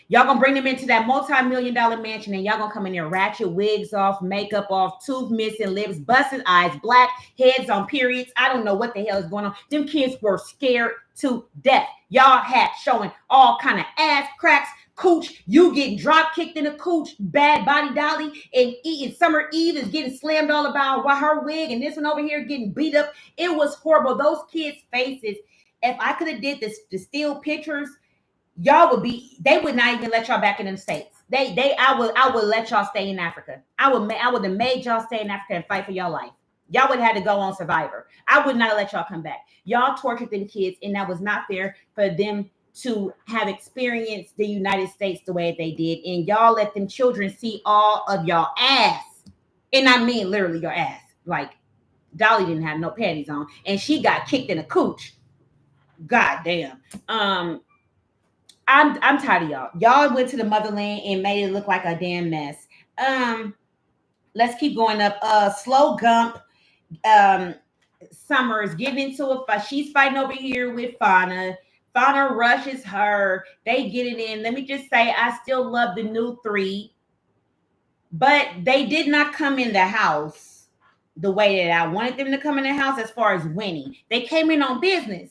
Y'all gonna bring them into that multi-million-dollar mansion and y'all gonna come in there ratchet, wigs off, makeup off, tooth missing, lips, busted eyes, black, heads on periods. I don't know what the hell is going on. Them kids were scared to death. Y'all had showing all kind of ass cracks, cooch, you getting drop kicked in the cooch, bad body dolly, and Summer Eve is getting slammed all about her wig, and this one over here getting beat up. It was horrible. Those kids' faces. If I could have did this, the still pictures, y'all would be. They would not even let y'all back in the States. I would let y'all stay in Africa. I would have made y'all stay in Africa and fight for your life. Y'all would have had to go on Survivor. I would not let y'all come back. Y'all tortured them kids, and that was not fair for them to have experienced the United States the way they did. And y'all let them children see all of y'all ass. And I mean literally your ass. Like Dolly didn't have no panties on, and she got kicked in the cooch. God damn. I'm tired of y'all. Y'all went to the motherland and made it look like a damn mess. Let's keep going up. Slow Gump. Summer's getting into a fight. She's fighting over here with Fauna. Fauna rushes her. They get it in. Let me just say, I still love the new three, but they did not come in the house the way that I wanted them to come in the house as far as winning. They came in on business.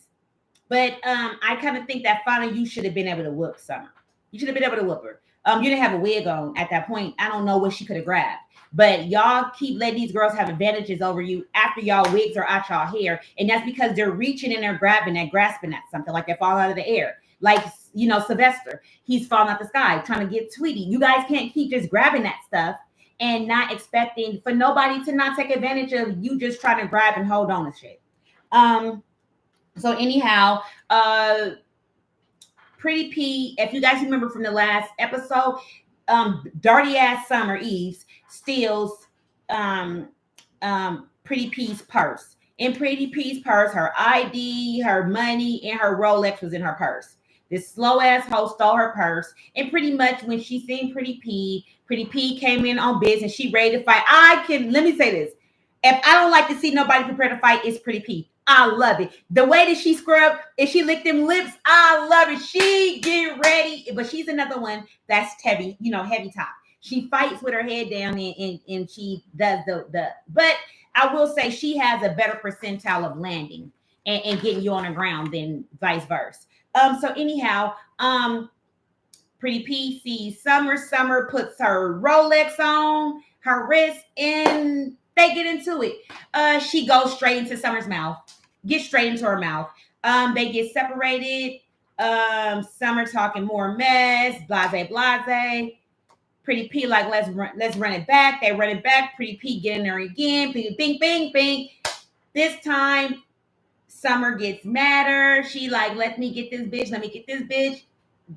But I kind of think that Fauna, you should have been able to whoop Summer. You should have been able to whoop her. You didn't have a wig on at that point. I don't know what she could have grabbed. But y'all keep letting these girls have advantages over you after y'all wigs are out y'all hair. And that's because they're reaching and they're grabbing and grasping at something like they fall out of the air. Like, Sylvester, he's falling out the sky trying to get Tweety. You guys can't keep just grabbing that stuff and not expecting for nobody to not take advantage of you just trying to grab and hold on to shit. So anyhow, Pretty P, if you guys remember from the last episode, dirty ass Summer Eves steals Pretty P's purse. In Pretty P's purse, her ID, her money, and her Rolex was in her purse. This slow ass hoe stole her purse, and pretty much when she seen Pretty P came in on business. She ready to fight. Let me say this: if I don't like to see nobody prepare to fight, it's Pretty P. I love it. The way that she scrub and she licked them lips, I love it. She get ready, but she's another one that's heavy, heavy top. She fights with her head down and she does but I will say she has a better percentile of landing and getting you on the ground than vice versa. So anyhow, Pretty P sees Summer. Summer puts her Rolex on her wrist, and they get into it. She goes straight into Summer's mouth. Get straight into her mouth. They get separated. Summer talking more mess. Blase, blase. Pretty P like let's run it back. They run it back. Pretty P get in there again. Bing, bing, bing, bing. This time, Summer gets madder. She like, let me get this bitch. Let me get this bitch.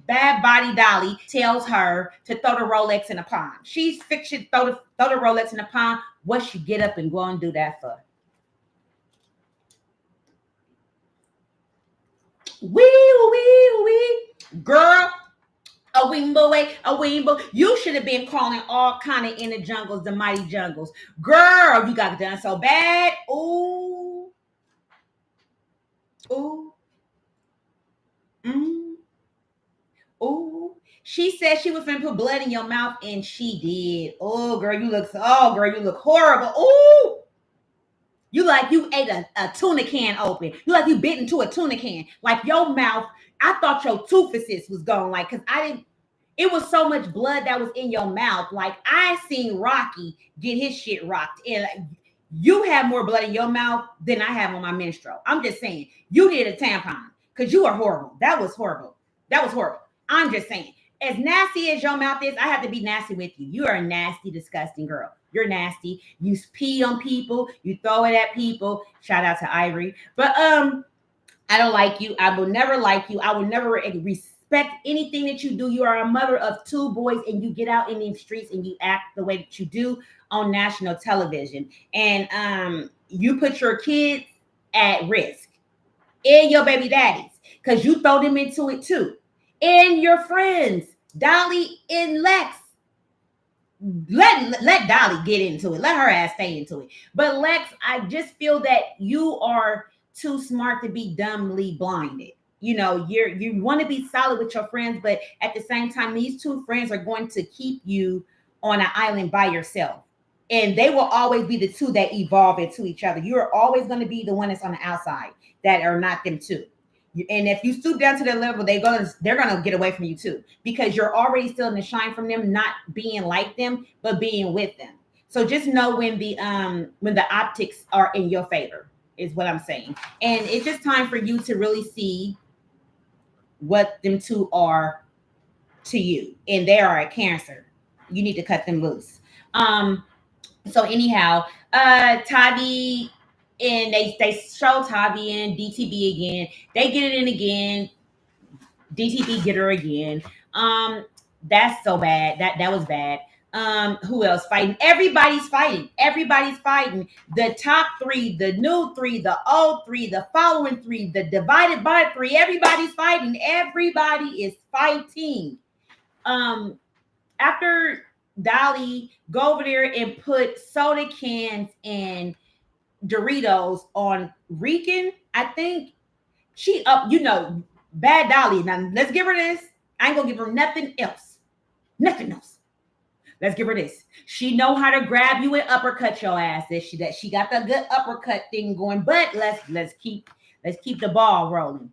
Bad Body Dolly tells her to throw the Rolex in the pond. She's fiction. Throw the Rolex in the pond. What she get up and go and do that for? Wee, girl. A wimbo. You should have been calling all kind of inner jungles the mighty jungles. Girl, you got it done so bad. Ooh. Ooh. She said she was finna put blood in your mouth, and she did. Oh, girl, you look horrible. Ooh. You like you ate a tuna can open. You like you bit into a tuna can. Like your mouth, I thought your toothless was gone. Like, cause it was so much blood that was in your mouth. Like I seen Rocky get his shit rocked. And you have more blood in your mouth than I have on my menstrual. I'm just saying, you did a tampon because you are horrible. That was horrible. I'm just saying, as nasty as your mouth is, I have to be nasty with you. You are a nasty, disgusting girl. You're nasty. You pee on people. You throw it at people. Shout out to Ivory. But I don't like you. I will never like you. I will never respect anything that you do. You are a mother of 2 boys, and you get out in the streets and you act the way that you do on national television. And you put your kids at risk and your baby daddies because you throw them into it too. And your friends, Dolly and Lex. Let Dolly get into it. Let her ass stay into it. But Lex, I just feel that you are too smart to be dumbly blinded. You know, you want to be solid with your friends, but at the same time, these 2 friends are going to keep you on an island by yourself. And they will always be the 2 that evolve into each other. You're always going to be the one that's on the outside that are not them 2. And if you stoop down to their level, they're gonna get away from you too, because you're already still in the shine from them, not being like them, but being with them. So just know when the optics are in your favor is what I'm saying. And it's just time for you to really see what them 2 are to you. And they are a Cancer. You need to cut them loose. So anyhow, Tavi. And they show Tavi and DTB again. They get it in again. DTB get her again. That's so bad. That was bad. Who else fighting? Everybody's fighting. The top 3, the new 3, the old 3, the following 3, the divided by 3. Everybody's fighting. Everybody is fighting. After Dolly go over there and put soda cans and Doritos on Rican, I think she Bad Dolly. Now let's give her this. I ain't gonna give her nothing else. Let's give her this. She know how to grab you and uppercut your ass. She got the good uppercut thing going. But let's keep the ball rolling.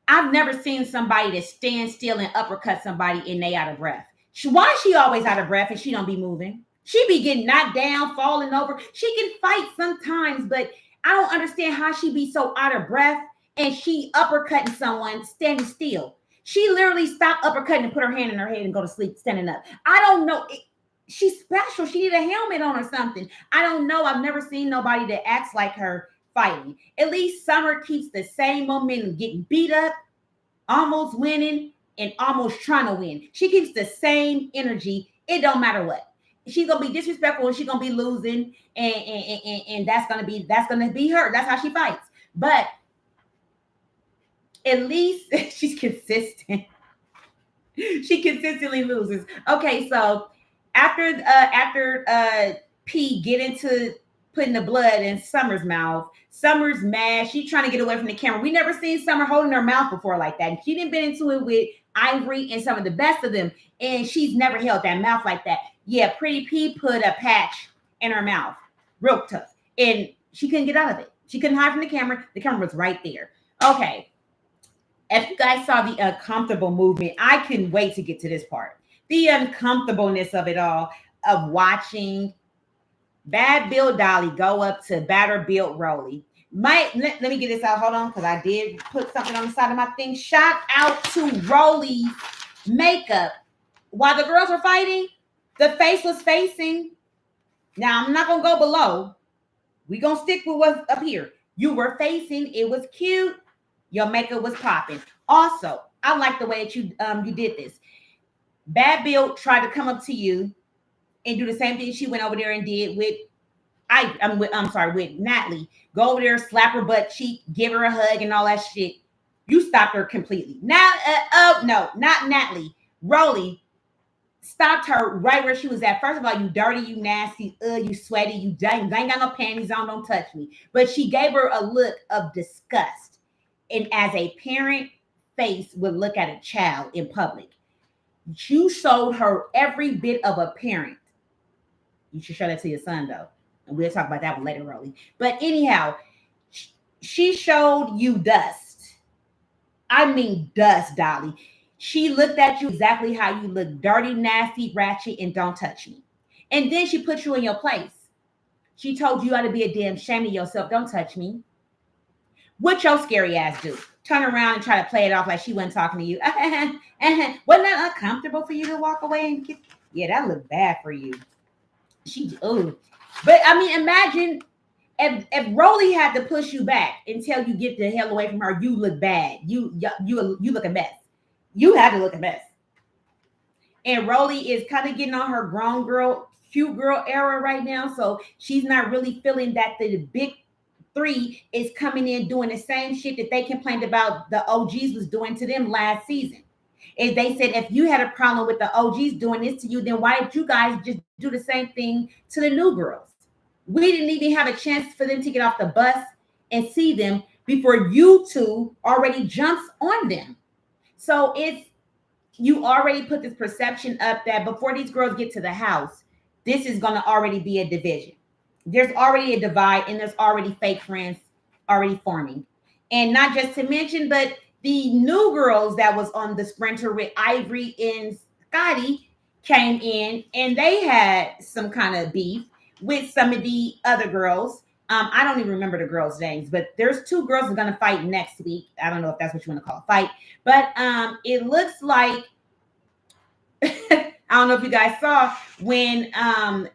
I've never seen somebody that stand still and uppercut somebody and they out of breath. Why is she always out of breath and she don't be moving? She be getting knocked down, falling over. She can fight sometimes, but I don't understand how she be so out of breath and she uppercutting someone standing still. She literally stopped uppercutting and put her hand in her head and go to sleep standing up. I don't know. She's special. She need a helmet on or something. I don't know. I've never seen nobody that acts like her fighting. At least Summer keeps the same momentum, getting beat up, almost winning, and almost trying to win. She keeps the same energy. It don't matter what. She's gonna be disrespectful and she's gonna be losing, and that's gonna be her. That's how she fights. But at least she's consistent. She consistently loses. Okay, so after P get into putting the blood in Summer's mouth, Summer's mad. She's trying to get away from the camera. We never seen Summer holding her mouth before like that. And she didn't been into it with Ivory and some of the best of them, and she's never held that mouth like that. Yeah, Pretty P put a patch in her mouth, real tough, and she couldn't get out of it. She couldn't hide from the camera. The camera was right there. Okay. If you guys saw the uncomfortable movement, I couldn't wait to get to this part. The uncomfortableness of it all, of watching Bad Bill Dolly go up to Batter Built Rolly. Let me get this out. Hold on, because I did put something on the side of my thing. Shout out to Rolly's makeup. While the girls were fighting, the face was facing. Now, I'm not going to go below. We're going to stick with what's up here. You were facing. It was cute. Your makeup was popping. Also, I like the way that you did this. Bad Bill tried to come up to you and do the same thing she went over there and did with with Natalie. Go over there, slap her butt cheek, give her a hug and all that shit. You stopped her completely. Now, no, not Natalie. Rolly stopped her right where she was at. First of all, you dirty, you nasty, you sweaty, you ain't got no panties on, don't touch me. But she gave her a look of disgust. And as a parent, face would look at a child in public. You showed her every bit of a parent. You should show that to your son, though. And we'll talk about that one later, Rolly. But anyhow, she showed you dust. I mean dust, Dolly. She looked at you exactly how you look. Dirty, nasty, ratchet, and don't touch me. And then she put you in your place. She told you ought to be a damn shame of yourself. Don't touch me. What your scary ass do? Turn around and try to play it off like she wasn't talking to you. Wasn't that uncomfortable for you to walk away and get? Yeah, that looked bad for you. But I mean, imagine if Rolly had to push you back and tell you get the hell away from her. You look bad. You look a mess. You had to look a mess. And Rolly is kind of getting on her grown girl, cute girl era right now, so she's not really feeling that the big three is coming in doing the same shit that they complained about the OGs was doing to them last season. If they said if you had a problem with the OGs doing this to you, then why did you guys just do the same thing to the new girls? We didn't even have a chance for them to get off the bus and see them before you two already jumps on them. So it's you already put this perception up that before these girls get to the house, this is going to already be a division. There's already a divide and there's already fake friends already forming. And not just to mention, but the new girls that was on the sprinter with Ivory and Scotty came in and they had some kind of beef with some of the other girls. I don't even remember the girls' names, but there's two girls that are going to fight next week. I don't know if that's what you want to call a fight, but it looks like, I don't know if you guys saw when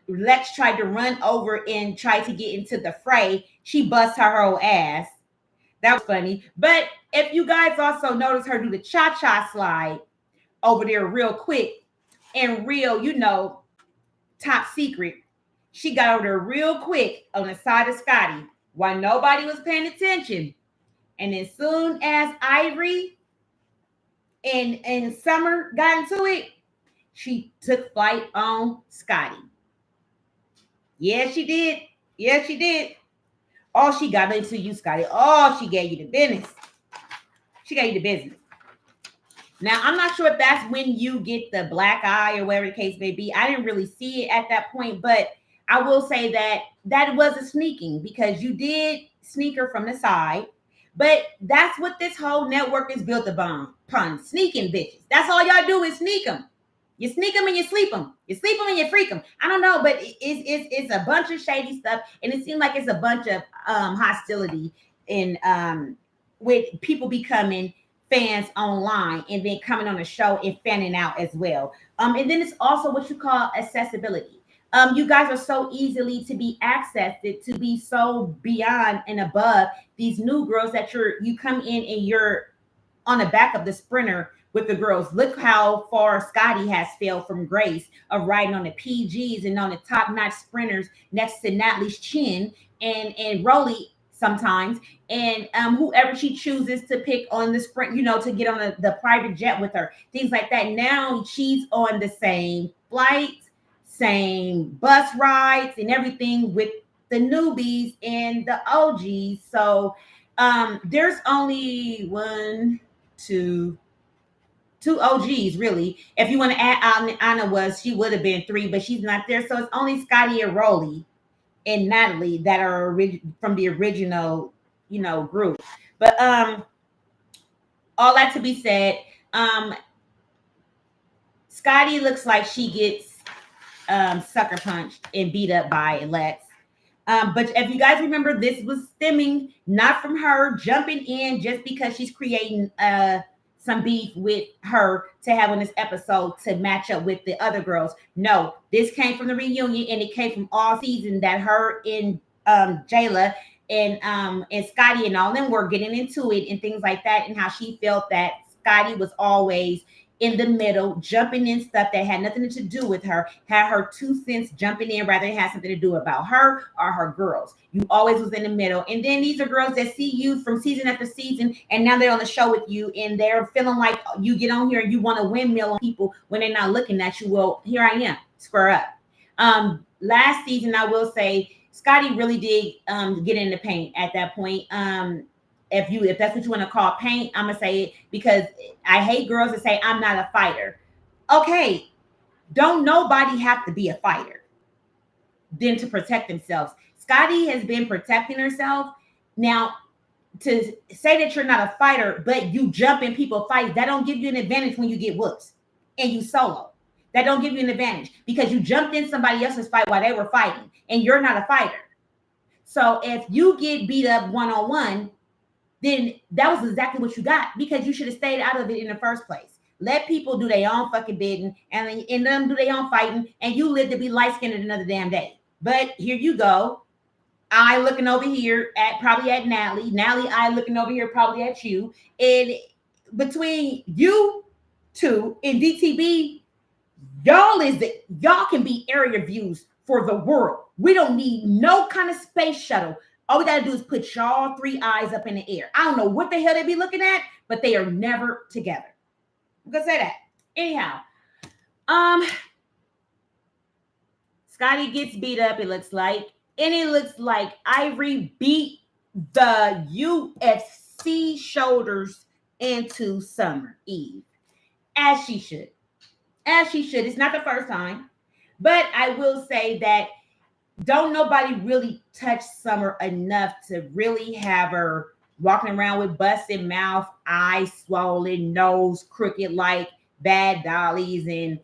Lex tried to run over and try to get into the fray, she bust her whole ass. That was funny. But if you guys also notice her do the cha-cha slide over there real quick and real, top secret, she got over there real quick on the side of Scotty while nobody was paying attention. And as soon as Ivory and Summer got into it, she took flight on Scotty. Yeah, she did. Yeah, she did. Oh, she got into you, Scotty. Oh, she gave you the business. She gave you the business. Now, I'm not sure if that's when you get the black eye or whatever the case may be. I didn't really see it at that point, but I will say that was a sneaking because you did sneak her from the side. But that's what this whole network is built upon, sneaking bitches. That's all y'all do is sneak them. You sneak them and you sleep them. You sleep them and you freak them. I don't know, but it's a bunch of shady stuff. And it seems like it's a bunch of hostility in with people becoming fans online and then coming on the show and fanning out as well. And then it's also what you call accessibility. You guys are so easily to be accessed, to be so beyond and above these new girls that you come in and you're on the back of the sprinter with the girls. Look how far Scotty has failed from grace of riding on the PGs and on the top-notch sprinters next to Natalie's chin and Rolly sometimes, and whoever she chooses to pick on the sprint, to get on the private jet with her, things like that. Now she's on the same flights, same bus rides and everything with the newbies and the OGs. So there's only two OGs, really. If you want to add Anna, she would have been three, but she's not there. So it's only Scotty and Rolly and Natalie that are from the original, group. But all that to be said, Scotty looks like she gets sucker punched and beat up by Lex. But if you guys remember, this was stemming not from her jumping in just because she's creating some beef with her to have on this episode to match up with the other girls. No, this came from the reunion, and it came from all season that her and Jayla and Scotty and all them were getting into it and things like that, and how she felt that Scotty was always in the middle, jumping in stuff that had nothing to do with her, had her 2 cents jumping in, rather it had something to do about her or her girls. You always was in the middle. And then these are girls that see you from season after season, and now they're on the show with you, and they're feeling like you get on here and you want to windmill on people when they're not looking at you. Well, here I am, square up. Last season, I will say, Scotty really did get in the paint at that point. If that's what you want to call paint, I'm gonna say it because I hate girls that say I'm not a fighter. Okay, don't nobody have to be a fighter then to protect themselves. Scotty has been protecting herself. Now, to say that you're not a fighter, but you jump in people fights, that don't give you an advantage when you get whoops and you solo. That don't give you an advantage because you jumped in somebody else's fight while they were fighting and you're not a fighter. So if you get beat up one-on-one, then that was exactly what you got because you should have stayed out of it in the first place. Let people do their own fucking bidding and them do their own fighting, and you live to be light-skinned another damn day. But here you go. I looking over here probably at Natalie. Natalie, I looking over here probably at you. And between you two and DTB, y'all can be area views for the world. We don't need no kind of space shuttle. All we got to do is put y'all 3 eyes up in the air. I don't know what the hell they be looking at, but they are never together. I'm going to say that. Anyhow, Scotty gets beat up, it looks like. And it looks like Ivory beat the UFC shoulders into Summer Eve. As she should. As she should. It's not the first time. But I will say that don't nobody really touch Summer enough to really have her walking around with busted mouth, eyes swollen, nose crooked like Bad Dollies and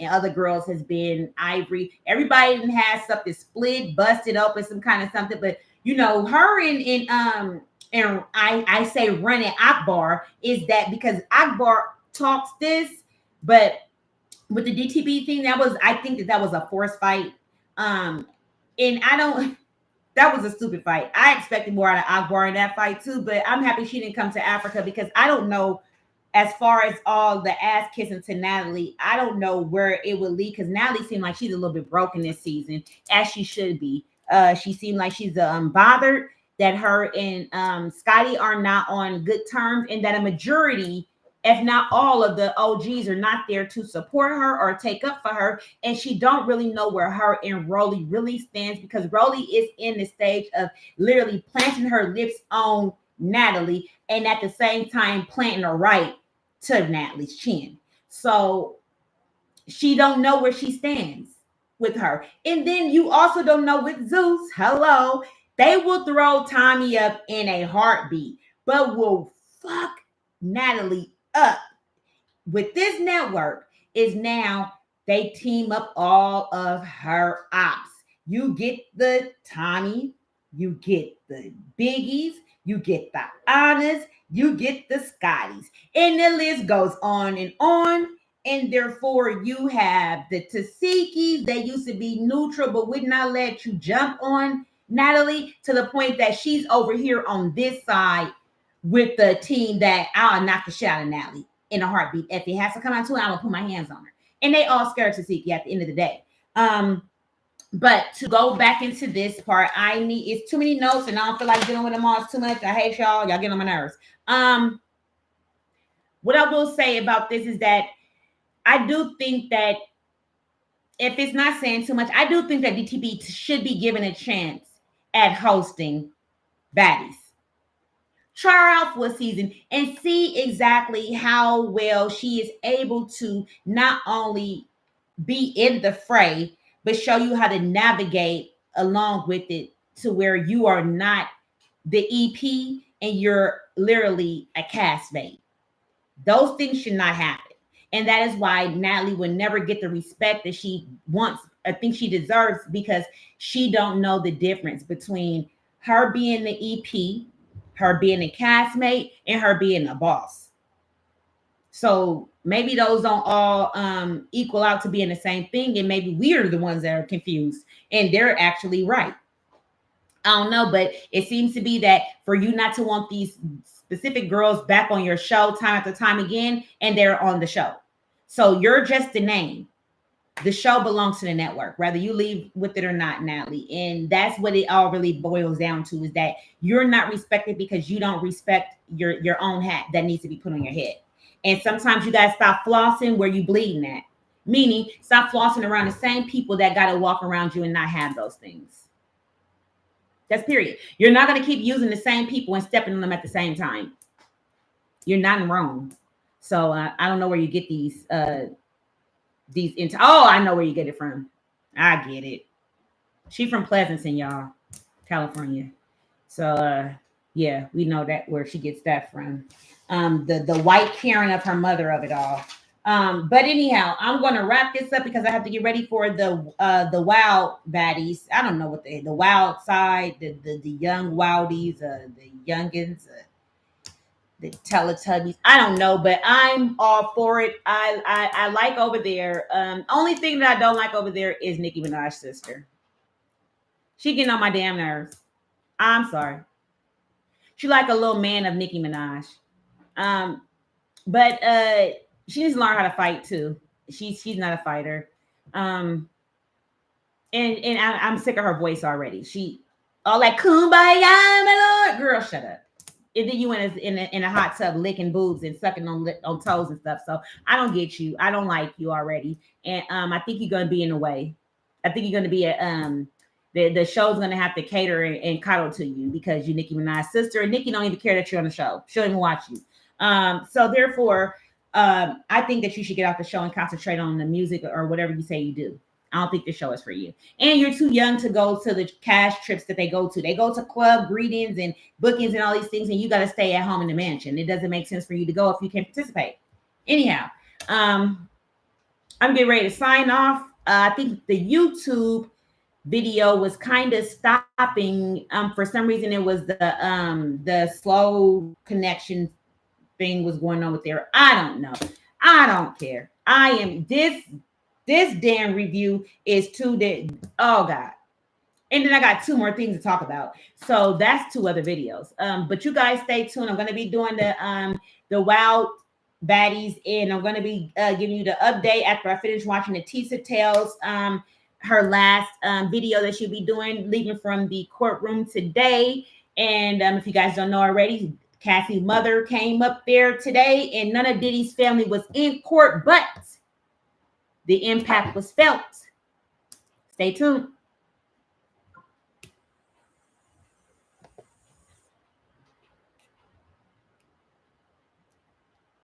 other girls has been Ivory. Everybody didn't have something split, busted open, some kind of something. But you know, her and I say running Akbar is that because Akbar talks this, but with the DTB thing, I think that was a forced fight. And that was a stupid fight. I expected more out of Akbar in that fight too, but I'm happy she didn't come to Africa because I don't know, as far as all the ass kissing to Natalie, I don't know where it would lead because Natalie seemed like she's a little bit broken this season, as she should be. She seemed like she's bothered that her and Scotty are not on good terms, and that a majority, if not all of the OGs, are not there to support her or take up for her. And she don't really know where her and Rolly really stands because Rolly is in the stage of literally planting her lips on Natalie and at the same time planting her right to Natalie's chin. So she don't know where she stands with her. And then you also don't know with Zeus. Hello. They will throw Tommy up in a heartbeat, but will fuck Natalie up. With this network is now they team up all of her ops. You get the Tommy, you get the Biggies, you get the Annas, you get the Scotties, and the list goes on. And therefore, you have the Tasikis. They used to be neutral, but would not let you jump on Natalie to the point that she's over here on this side with the team that I'll knock the shit out of Natalie in a heartbeat. If it has to come out to her, I'm gonna put my hands on her. And they all scared Tasiki at the end of the day. But to go back into this part, it's too many notes and I don't feel like dealing with them all. It's too much. I hate y'all. Y'all get on my nerves. What I will say about this is that I do think that if it's not saying too much, I do think that DTB should be given a chance at hosting Baddies. Try her out for a season and see exactly how well she is able to not only be in the fray, but show you how to navigate along with it to where you are not the EP and you're literally a castmate. Those things should not happen. And that is why Natalie would never get the respect that she wants, I think she deserves, because she don't know the difference between her being the EP, her being a castmate, and her being a boss. So maybe those don't all equal out to being the same thing, and maybe we're the ones that are confused, and they're actually right. I don't know, but it seems to be that for you not to want these specific girls back on your show time after time again, and they're on the show. So you're just a name. The show belongs to the network, whether you leave with it or not, Natalie. And that's what it all really boils down to, is that you're not respected because you don't respect your own hat that needs to be put on your head. And sometimes you guys stop flossing where you bleeding at. Meaning, stop flossing around the same people that got to walk around you and not have those things. That's period. You're not going to keep using the same people and stepping on them at the same time. You're not wrong. So I don't know where you get these oh, I know where you get it from. I get it. She from Pleasanton, y'all, California. So yeah, we know that where she gets that from. The white Karen of her mother of it all. But anyhow, I'm gonna wrap this up because I have to get ready for the wild baddies. I don't know what the wild side, the young wildies, the youngins, the Teletubbies. I don't know, but I'm all for it. I like over there. Only thing that I don't like over there is Nicki Minaj's sister. She getting on my damn nerves. I'm sorry. She like a little man of Nicki Minaj. But she needs to learn how to fight too. She's not a fighter. And I'm sick of her voice already. She all like kumbaya, my lord. Girl, shut up. And then you in a hot tub licking boobs and sucking on toes and stuff. So I don't get you. I don't like you already. And I think you're gonna be in the way. I think you're gonna be the show's gonna have to cater and cuddle to you because you're Nicki Minaj's sister, and Nicki don't even care that you're on the show. She don't even watch you. So therefore, I think that you should get off the show and concentrate on the music or whatever you say you do. I don't think the show is for you. And you're too young to go to the cash trips that they go to. They go to club greetings and bookings and all these things, and you got to stay at home in the mansion. It doesn't make sense for you to go if you can't participate. Anyhow, I'm getting ready to sign off. I think the YouTube video was kind of stopping. For some reason, it was the slow connection thing was going on with there. I don't know. I don't care. I am this damn review is oh God. And then I got 2 more things to talk about. So that's 2 other videos. But you guys stay tuned. I'm going to be doing the wild baddies, and I'm going to be giving you the update after I finish watching the Tisa Tales, her last video that she'll be doing, leaving from the courtroom today. And if you guys don't know already, Cassie's mother came up there today, and none of Diddy's family was in court, but the impact was felt. Stay tuned.